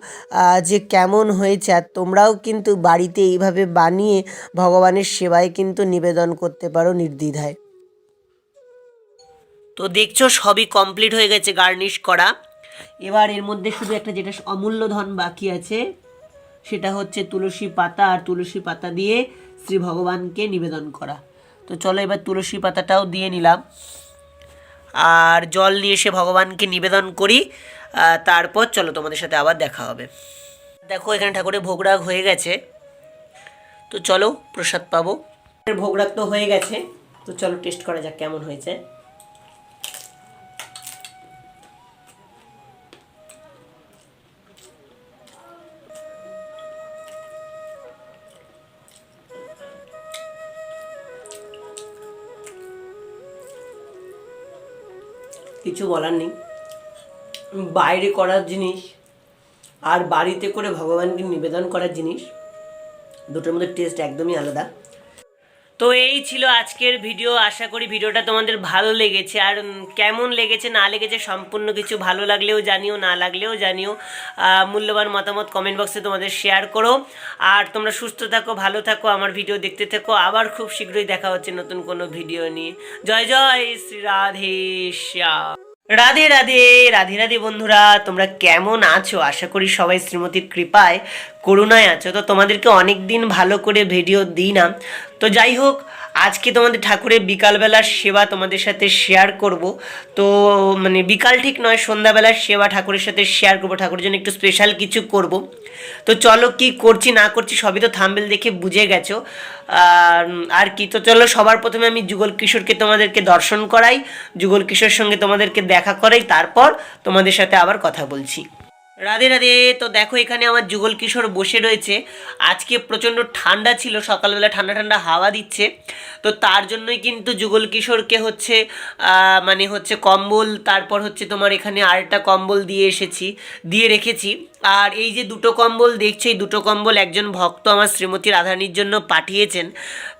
Speaker 1: যে কেমন হয়েছে। আর তোমরাও কিন্তু বাড়িতে এইভাবে বানিয়ে ভগবানের সেবায় কিন্তু নিবেদন করতে পারো নির্দ্বিধায়। তো দেখছো সবই কমপ্লিট হয়ে গেছে গার্নিশ করা। এবার এর মধ্যে শুধু একটা যেটা অমূল্য ধন বাকি আছে, সেটা হচ্ছে তুলসী পাতা, আর তুলসী পাতা দিয়ে শ্রী ভগবানকে নিবেদন করা। তো চলো এবার তুলসী পাতাটাও দিয়ে নিলাম, আর জল নিয়ে এসে ভগবানকে নিবেদন করি। তারপর চলো তোমাদের সাথে আবার দেখা হবে। দেখো এখানে ঠাকুরের ভোগরাগ হয়ে গেছে, তো চলো প্রসাদ পাবো। ভোগরাগ তো হয়ে গেছে, তো চলো টেস্ট করা যাক কেমন হয়েছে। কিছু বলার নেই, বাইরে করার জিনিস আর বাড়িতে করে ভগবানকে নিবেদন করার জিনিস দুটোর মধ্যে টেস্ট একদমই আলাদা। তো এই ছিল আজকের ভিডিও। আশা করি ভিডিওটা তোমাদের ভালো লেগেছে। আর কেমন লেগেছে না লেগেছে সম্পূর্ণ কিছু ভালো লাগলেও জানিও, না লাগলেও জানিও। মূল্যবান মতামত কমেন্ট বক্সে তোমাদের শেয়ার করো। আর তোমরা সুস্থ থাকো, ভালো থাকো, আমার ভিডিও দেখতে থাকো। আবার খুব শীঘ্রই দেখা হচ্ছে নতুন কোনো ভিডিও নিয়ে। জয় জয় শ্রী রাধেশ্যাম। রাধে রাধে রাধে রাধে বন্ধুরা, তোমরা কেমন আছো? আশা করি সবাই শ্রীমতীর কৃপায় করুণায় আছো। তো তোমাদেরকে অনেক দিন ভালো করে ভিডিও দিই না, তো যাই হোক আজকে তোমাদের ঠাকুরের বিকালবেলার সেবা তোমাদের সাথে শেয়ার করব। তো মানে বিকাল ঠিক নয়, সন্ধ্যাবেলার সেবা ঠাকুরের সাথে শেয়ার করব, ঠাকুরের জন্য একটু স্পেশাল কিছু করব। তো চলো কি করছি না করছি সবই তো থাম্বনেল দেখে বুঝে গেছো। আর কি, তো চলো সবার প্রথমে আমি যুগল কিশোরকে তোমাদেরকে দর্শন করাই, যুগল কিশোর সঙ্গে তোমাদেরকে দেখা করাই, তারপর তোমাদের সাথে আবার কথা বলছি। রাধে রাধে। তো দেখো এখানে আমার যুগল কিশোর বসে রয়েছে। আজকে প্রচণ্ড ঠান্ডা ছিল, সকালবেলা ঠান্ডা ঠান্ডা হাওয়া দিচ্ছে, তো তার জন্যই কিন্তু যুগল কিশোরকে হচ্ছে মানে হচ্ছে কম্বল, তারপর হচ্ছে তোমার এখানে আরেকটা কম্বল দিয়ে রেখেছি। আর এই যে দুটো কম্বল দেখছো, এই দুটো কম্বল একজন ভক্ত আমার শ্রীমতী রাধারানীর জন্য পাঠিয়েছেন,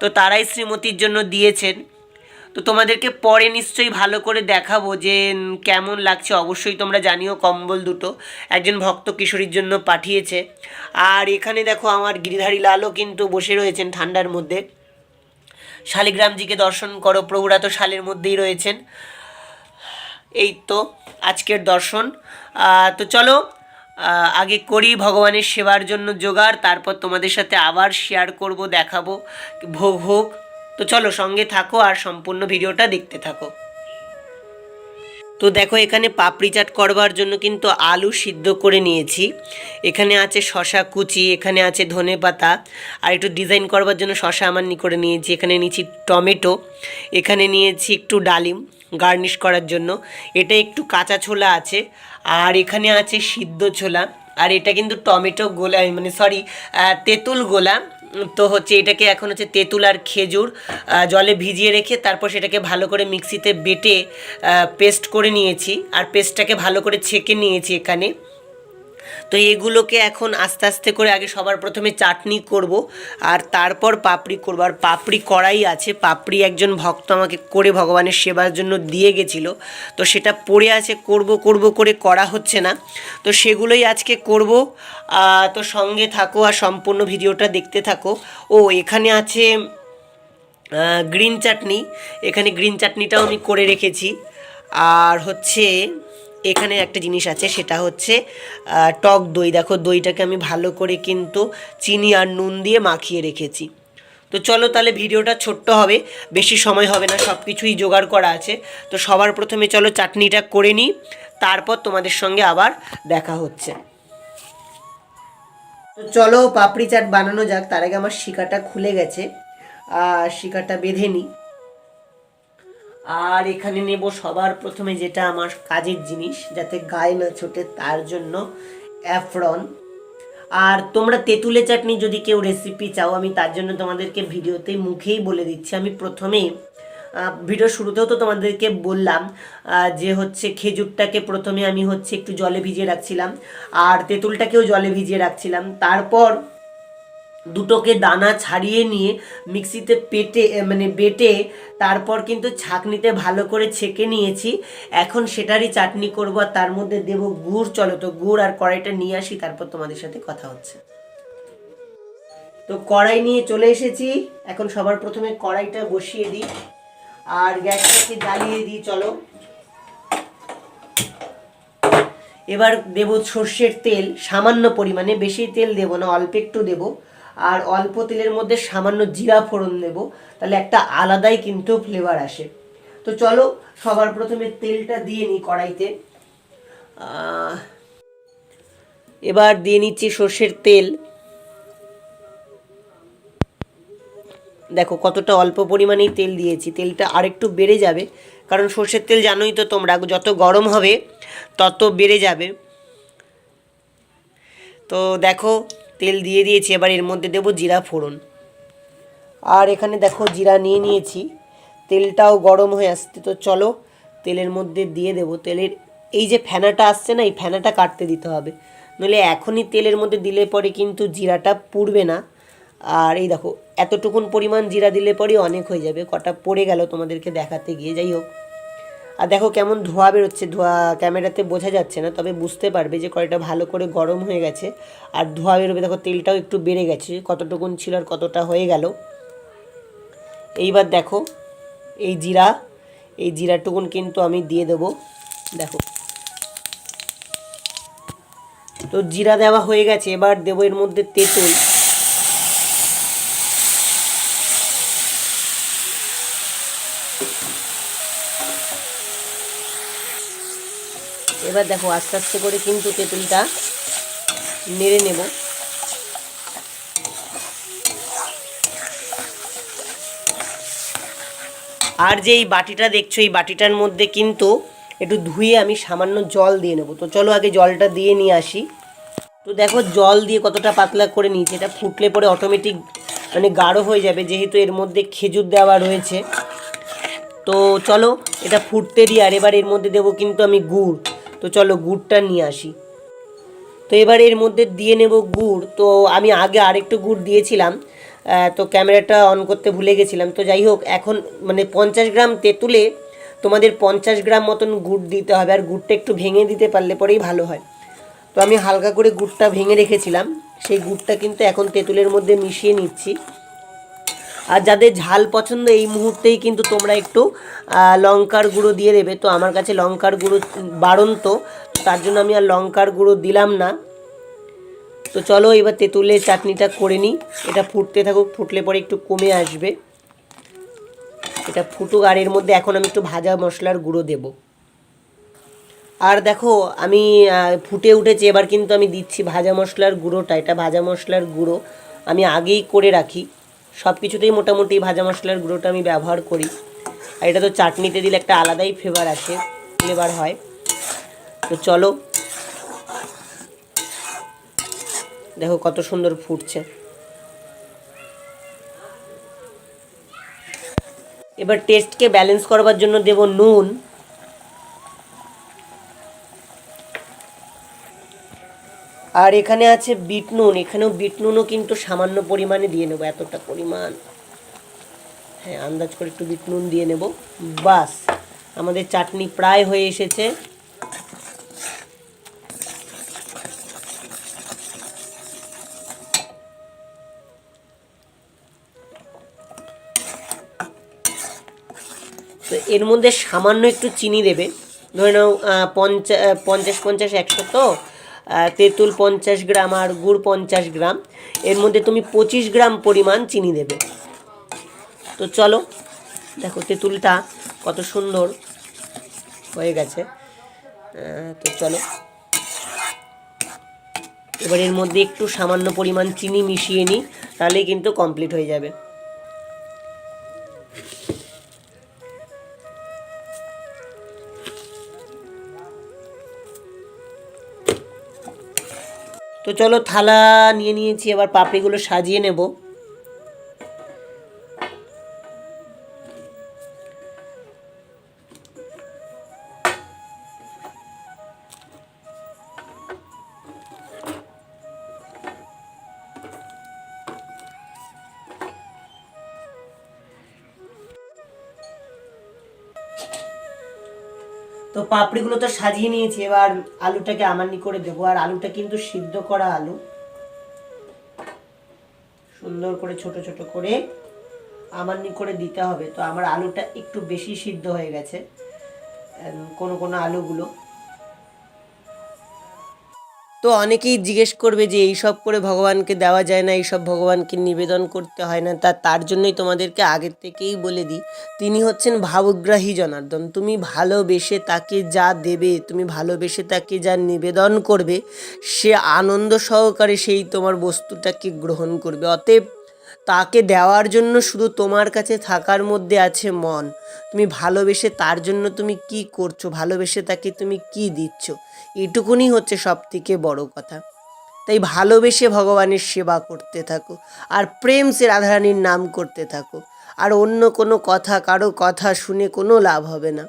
Speaker 1: তো তারাই শ্রীমতীর জন্য দিয়েছেন। তো তোমাদেরকে পরে নিশ্চয়ই ভালো করে দেখাবো যে কেমন লাগছে, অবশ্যই তোমরা জানিও। কম্বল দুটো একজন ভক্ত কিশোরীর জন্য পাঠিয়েছে। আর এখানে দেখো আমার গিরিধারী লালও কিন্তু বসে রয়েছেন ঠান্ডার মধ্যে। শালিগ্রামজিকে দর্শন করো, প্রভুরা তো শালের মধ্যেই রয়েছেন। এই তো আজকের দর্শন। তো চলো আগে করি ভগবানের সেবার জন্য জোগাড়, তারপর তোমাদের সাথে আবার শেয়ার করব, দেখাবো ভোগ হোক। তো চলো সঙ্গে থাকো আর সম্পূর্ণ ভিডিওটা দেখতে থাকো। তো দেখো এখানে পাপড়ি চাট করবার জন্য কিন্তু আলু সিদ্ধ করে নিয়েছি, এখানে আছে শসা কুচি, এখানে আছে ধনেপাতা, আর একটু ডিজাইন করবার জন্য শসা আমানি করে নিয়েছি, এখানে নিয়েছি টমেটো, এখানে নিয়েছি একটু ডালিম গার্নিশ করার জন্য, এটা একটু কাঁচা ছোলা আছে, আর এখানে আছে সিদ্ধ ছোলা, আর এটা কিন্তু টমেটো গোলা মানে সরি তেঁতুল গোলা। তো হচ্ছে এটাকে এখন হচ্ছে তেঁতুল আর খেজুর জলে ভিজিয়ে রেখে তারপর সেটাকে ভালো করে মিক্সিতে বেটে পেস্ট করে নিয়েছি, আর পেস্টটাকে ভালো করে ছেঁকে নিয়েছি এখানে। তো এগুলোকে এখন আস্তে আস্তে করে আগে সবার প্রথমে চাটনি করব, আর তারপর পাপড়ি করব। আর পাপড়ি করাই আছে, পাপড়ি একজন ভক্ত আমাকে করে ভগবানের সেবার জন্য দিয়ে গেছিলো, তো সেটা পড়ে আছে, করব করব করে করা হচ্ছে না, তো সেগুলোই আজকে করব। তো সঙ্গে থাকো আর সম্পূর্ণ ভিডিওটা দেখতে থাকো। ও এখানে আছে গ্রিন চাটনি, এখানে গ্রিন চাটনিটাও আমি করে রেখেছি। আর হচ্ছে এখানে একটা জিনিস আছে, সেটা হচ্ছে টক দই। দেখো দইটাকে আমি ভালো করে কিন্তু চিনি আর নুন দিয়ে মাখিয়ে রেখেছি। তো চলো তাহলে ভিডিওটা ছোট্ট হবে, বেশি সময় হবে না, সব কিছুই জোগাড় করা আছে। তো সবার প্রথমে চলো চাটনিটা করে নিই, তারপর তোমাদের সঙ্গে আবার দেখা হচ্ছে। তো চলো পাপড়ি চাট বানানো যাক। তার আগে আমার শিকাটা খুলে গেছে, আর শিকাটা বেঁধে নিই। আর এখানে নেব সবার প্রথমে যেটা আমার কাজের জিনিস, যাতে গায়ে না ছোটে, তার জন্য অ্যাফরন। আর তোমরা তেঁতুলে চাটনি যদি কেউ রেসিপি চাও, আমি তার জন্য তোমাদেরকে ভিডিওতেই মুখেই বলে দিচ্ছি। আমি প্রথমেই ভিডিও শুরুতেও তো তোমাদেরকে বললাম যে হচ্ছে খেজুরটাকে প্রথমে আমি হচ্ছে একটু জলে ভিজিয়ে রাখছিলাম, আর তেঁতুলটাকেও জলে ভিজিয়ে রাখছিলাম, তারপর দুটোকে দানা ছাড়িয়ে নিয়ে মিক্সিতে বেটে তারপর কিন্তু ছাঁকনিতে ভালো করে ছেঁকে নিয়েছি। এখন সেটারই চাটনি করব, আর তার মধ্যে দেব গুড়। চলো তো গুড় আর কড়াইটা নিয়ে আসি, তারপর তোমাদের সাথে কথা হচ্ছে। তো কড়াই নিয়ে চলে এসেছি, এখন সবার প্রথমে কড়াইটা বসিয়ে দিই আর গ্যাসটাকে জ্বালিয়ে দিই। চলো এবার দেব সর্ষের তেল সামান্য পরিমাণে, বেশি তেল দেব না, অল্প একটু দেব। আর অল্প তেলের মধ্যে সামান্য জিরা ফোড়ন দেব, তাহলে একটা আলাদাই কিন্তু ফ্লেভার আসে। তো চলো সবার প্রথমে তেলটা দিয়ে নিই কড়াইতে। এবার দিয়ে নিচ্ছি সর্ষের তেল। দেখো কতটা অল্প পরিমাণেই তেল দিয়েছি, তেলটা আরেকটু বেড়ে যাবে, কারণ সর্ষের তেল জানোই তো তোমরা, যত গরম হবে তত বেড়ে যাবে। তো দেখো তেল দিয়ে দিয়েছি, এবার এর মধ্যে দেবো জিরা ফোড়ন। আর এখানে দেখো জিরা নিয়ে নিয়েছি, তেলটাও গরম হয়ে আসছে। তো চলো তেলের মধ্যে দিয়ে দেবো। তেলের এই যে ফেনাটা আসছে না, এই ফেনাটা কাটতে দিতে হবে, নইলে এখনই তেলের মধ্যে দিলে পরে কিন্তু জিরাটা পুড়বে না। আর এই দেখো এতটুকুন পরিমাণ জিরা দিলে পরে অনেক হয়ে যাবে, কটা পড়ে গেল তোমাদেরকে দেখাতে গিয়ে, যাই হোক। আর দেখো কেমন ধোঁয়া বেরোচ্ছে, ধোঁয়া ক্যামেরাতে বোঝা যাচ্ছে না, তবে বুঝতে পারবে যে কড়াইটা ভালো করে গরম হয়ে গেছে আর ধোঁয়া বেরোবে। দেখো তেলটাও একটু বেড়ে গেছে, কতটুকুন ছিল আর কতটা হয়ে গেল। এইবার দেখো এই জিরাটুকুন কিন্তু আমি দিয়ে দেবো। দেখো তো জিরা দেওয়া হয়ে গেছে, এবার দেবো এর মধ্যে তেঁতুল। এবার দেখো আস্তে আস্তে করে কিন্তু তেঁতুলটা নেড়ে নেব। আর যে এই বাটিটা দেখছো, এই বাটিটার মধ্যে কিন্তু একটু ধুয়ে আমি সামান্য জল দিয়ে নেব। তো চলো আগে জলটা দিয়ে নিয়ে আসি। তো দেখো জল দিয়ে কতটা পাতলা করে নিয়েছি, এটা ফুটলে পরে অটোমেটিক মানে গাঢ় হয়ে যাবে, যেহেতু এর মধ্যে খেজুর দেওয়া রয়েছে। তো চলো এটা ফুটতে দিই। আর এবার এর মধ্যে দেবো কিন্তু আমি গুড়। তো চলো গুড়টা নিয়ে আসি। তো এবার এর মধ্যে দিয়ে নেব গুড়। তো আমি আগে আরেকটু গুড় দিয়েছিলাম, তো ক্যামেরাটা অন করতে ভুলে গেছিলাম। তো যাই হোক, এখন মানে 50 গ্রাম তেঁতুলে তোমাদের 50 গ্রাম মতন গুড় দিতে হবে, আর গুড়টা একটু ভেঙে দিতে পারলে পরেই ভালো হয়। তো আমি হালকা করে গুড়টা ভেঙে রেখেছিলাম, সেই গুড়টা কিন্তু এখন তেঁতুলের মধ্যে মিশিয়ে নিচ্ছি। আর যাদের ঝাল পছন্দ এই মুহূর্তেই কিন্তু তোমরা একটু লঙ্কার গুঁড়ো দিয়ে দেবে। তো আমার কাছে লঙ্কার গুঁড়ো বাড়ন্ত, তার জন্য আমি আর লঙ্কার গুঁড়ো দিলাম না। তো চলো এবার তেঁতুলের চাটনিটা করে নিই। এটা ফুটতে থাকুক, ফুটলে পরে একটু কমে আসবে। এটা ফুটুক, আর এর মধ্যে এখন আমি একটু ভাজা মশলার গুঁড়ো দেব। আর দেখো আমি ফুটে উঠেছে, এবার কিন্তু আমি দিচ্ছি ভাজা মশলার গুঁড়োটা। এটা ভাজা মশলার গুঁড়ো আমি আগেই করে রাখি, সব কিছুতেই মোটামুটি ভাজা মশলার গুঁড়োটা আমি ব্যবহার করি। আর এটা তো চাটনিতে দিলে একটা আলাদাই ফ্লেভার হয়। তো চলো, দেখো কত সুন্দর ফুটছে। এবার টেস্টকে ব্যালেন্স করবার জন্য দেব নুন। আর এখানে আছে বিট নুন, এখানেও বিট নুনও কিন্তু সামান্য পরিমাণে দিয়ে নেবো, এতটা পরিমাণ, হ্যাঁ আন্দাজ করে একটু বিট নুন দিয়ে নেব। বাস, আমাদের চাটনি প্রায় হয়ে এসেছে। তো এর মধ্যে সামান্য একটু চিনি দেবে, ধরে নাও 50 100, তো তেঁতুল 50 গ্রাম আর গুড় 50 গ্রাম, এর মধ্যে তুমি 25 গ্রাম পরিমাণ চিনি দেবে। তো চলো, দেখো তেঁতুলটা কত সুন্দর হয়ে গেছে। তো চলো এবার এর মধ্যে একটু সামান্য পরিমাণ চিনি মিশিয়ে নিই, তাহলেই কিন্তু কমপ্লিট হয়ে যাবে। তো চলো, থালা নিয়ে নিয়েছি, এবার পাপড়িগুলো সাজিয়ে নেব। তো পাপড়িগুলো তো সাজিয়ে নিয়েছি, এবার আলুটাকে আমানি করে দেবো। আর আলুটা কিন্তু সিদ্ধ করা আলু, সুন্দর করে ছোট ছোট করে আমানি করে দিতে হবে। তো আমার আলুটা একটু বেশি সিদ্ধ হয়ে গেছে, কোনো কোনো আলুগুলো। তো অনেকেই জিজ্ঞেস করবে যে এইসব করে ভগবানকে দেওয়া যায় না, এইসব ভগবানকে নিবেদন করতে হয় না। তার জন্যই তোমাদেরকে আগের থেকেই বলে দিই, তিনি হচ্ছেন ভাবগ্রাহী জনার্দন। তুমি ভালোবেসে তাকে যা দেবে, তুমি ভালোবেসে তাকে যা নিবেদন করবে, সে আনন্দ সহকারে সেই তোমার বস্তুটাকে গ্রহণ করবে। অতএব তাকে দেওয়ার জন্য শুধু তোমার কাছে থাকার মধ্যে আছে মন। তুমি ভালোবেসে তার জন্য তুমি কি করছো, ভালোবেসে তাকে তুমি কি দিচ্ছ, এটুকুনি হচ্ছে সব থেকে বড় কথা। তাই ভালোবেসে ভগবানের সেবা করতে থাকো, আর প্রেম সে রাধারানীর নাম করতে থাকো। আর অন্য কোনো কথা, কারো কথা শুনে কোনো লাভ হবে না।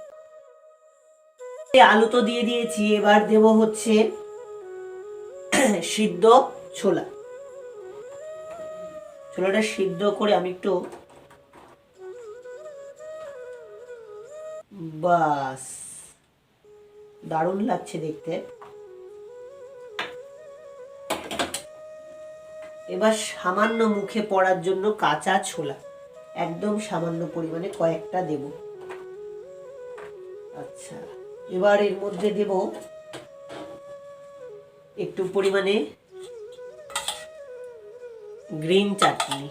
Speaker 1: আলু তো দিয়ে দিয়েছি, এবার দেব হচ্ছে সিদ্ধ ছোলা। ছোলাটা সিদ্ধ করে আমি একটু, বাস দারুণ লাগছে দেখতে। এবার সামান্য মুখে পড়ার জন্য কাঁচা ছোলা, একদম সামান্য পরিমাণে কয়েকটা দেব। আচ্ছা, এবার এর মধ্যে দেব একটু পরিমাণে গ্রিন চাটনি।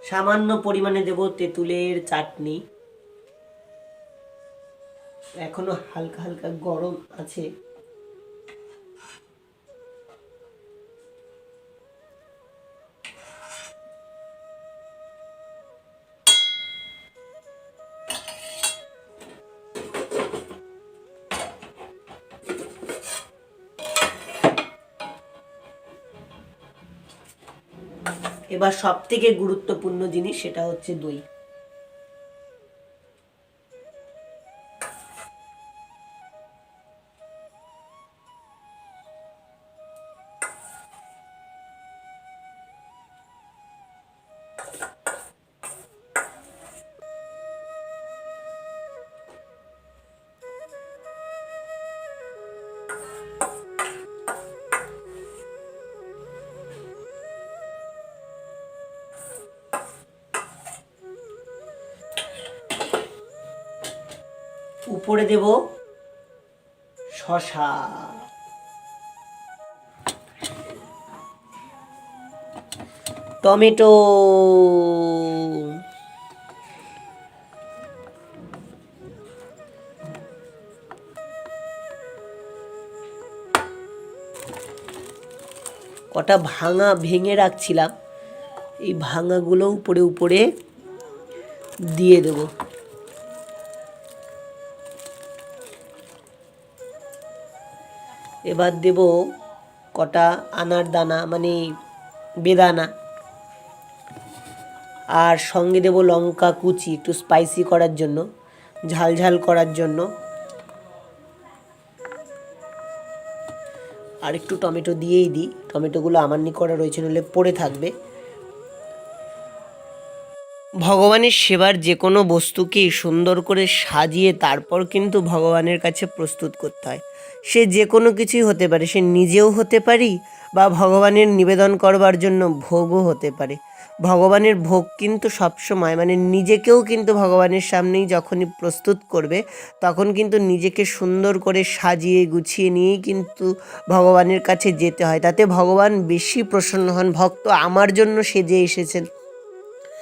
Speaker 1: সামান্য পরিমাণে দেব তেঁতুলের চাটনি, এখনো হালকা হালকা গরম আছে। এবার সব থেকে গুরুত্বপূর্ণ জিনিস, সেটা হচ্ছে দই। উপরে দেব শসা, টমেটো, কটা ভাঙা ভেঙে রাখছিলাম, এই ভাঙাগুলো উপরে উপরে দিয়ে দেব। এবার দেব কটা আনার দানা মানে বেদানা, আর সঙ্গে দেব লঙ্কা কুচি একটু স্পাইসি করার জন্য, ঝাল ঝাল করার জন্য, আর একটু টমেটো দিয়েই দিই, টমেটোগুলো আমার করা রয়েছে নইলে পড়ে থাকবে। ভগবানের সেবার যে কোনো বস্তুকেই সুন্দর করে সাজিয়ে তারপর কিন্তু ভগবানের কাছে প্রস্তুত করতে হয়। সে যে কোনো কিছুই হতে পারে, সে নিজেও হতে পারি বা ভগবানের নিবেদন করবার জন্য ভোগও হতে পারে। ভগবানের ভোগ কিন্তু সবসময় মানে নিজেকেও কিন্তু ভগবানের সামনেই যখনই প্রস্তুত করবে তখন কিন্তু নিজেকে সুন্দর করে সাজিয়ে গুছিয়ে নিয়েই কিন্তু ভগবানের কাছে যেতে হয়, তাতে ভগবান বেশি প্রসন্ন হন। ভক্ত আমার জন্য সেজে এসেছেন,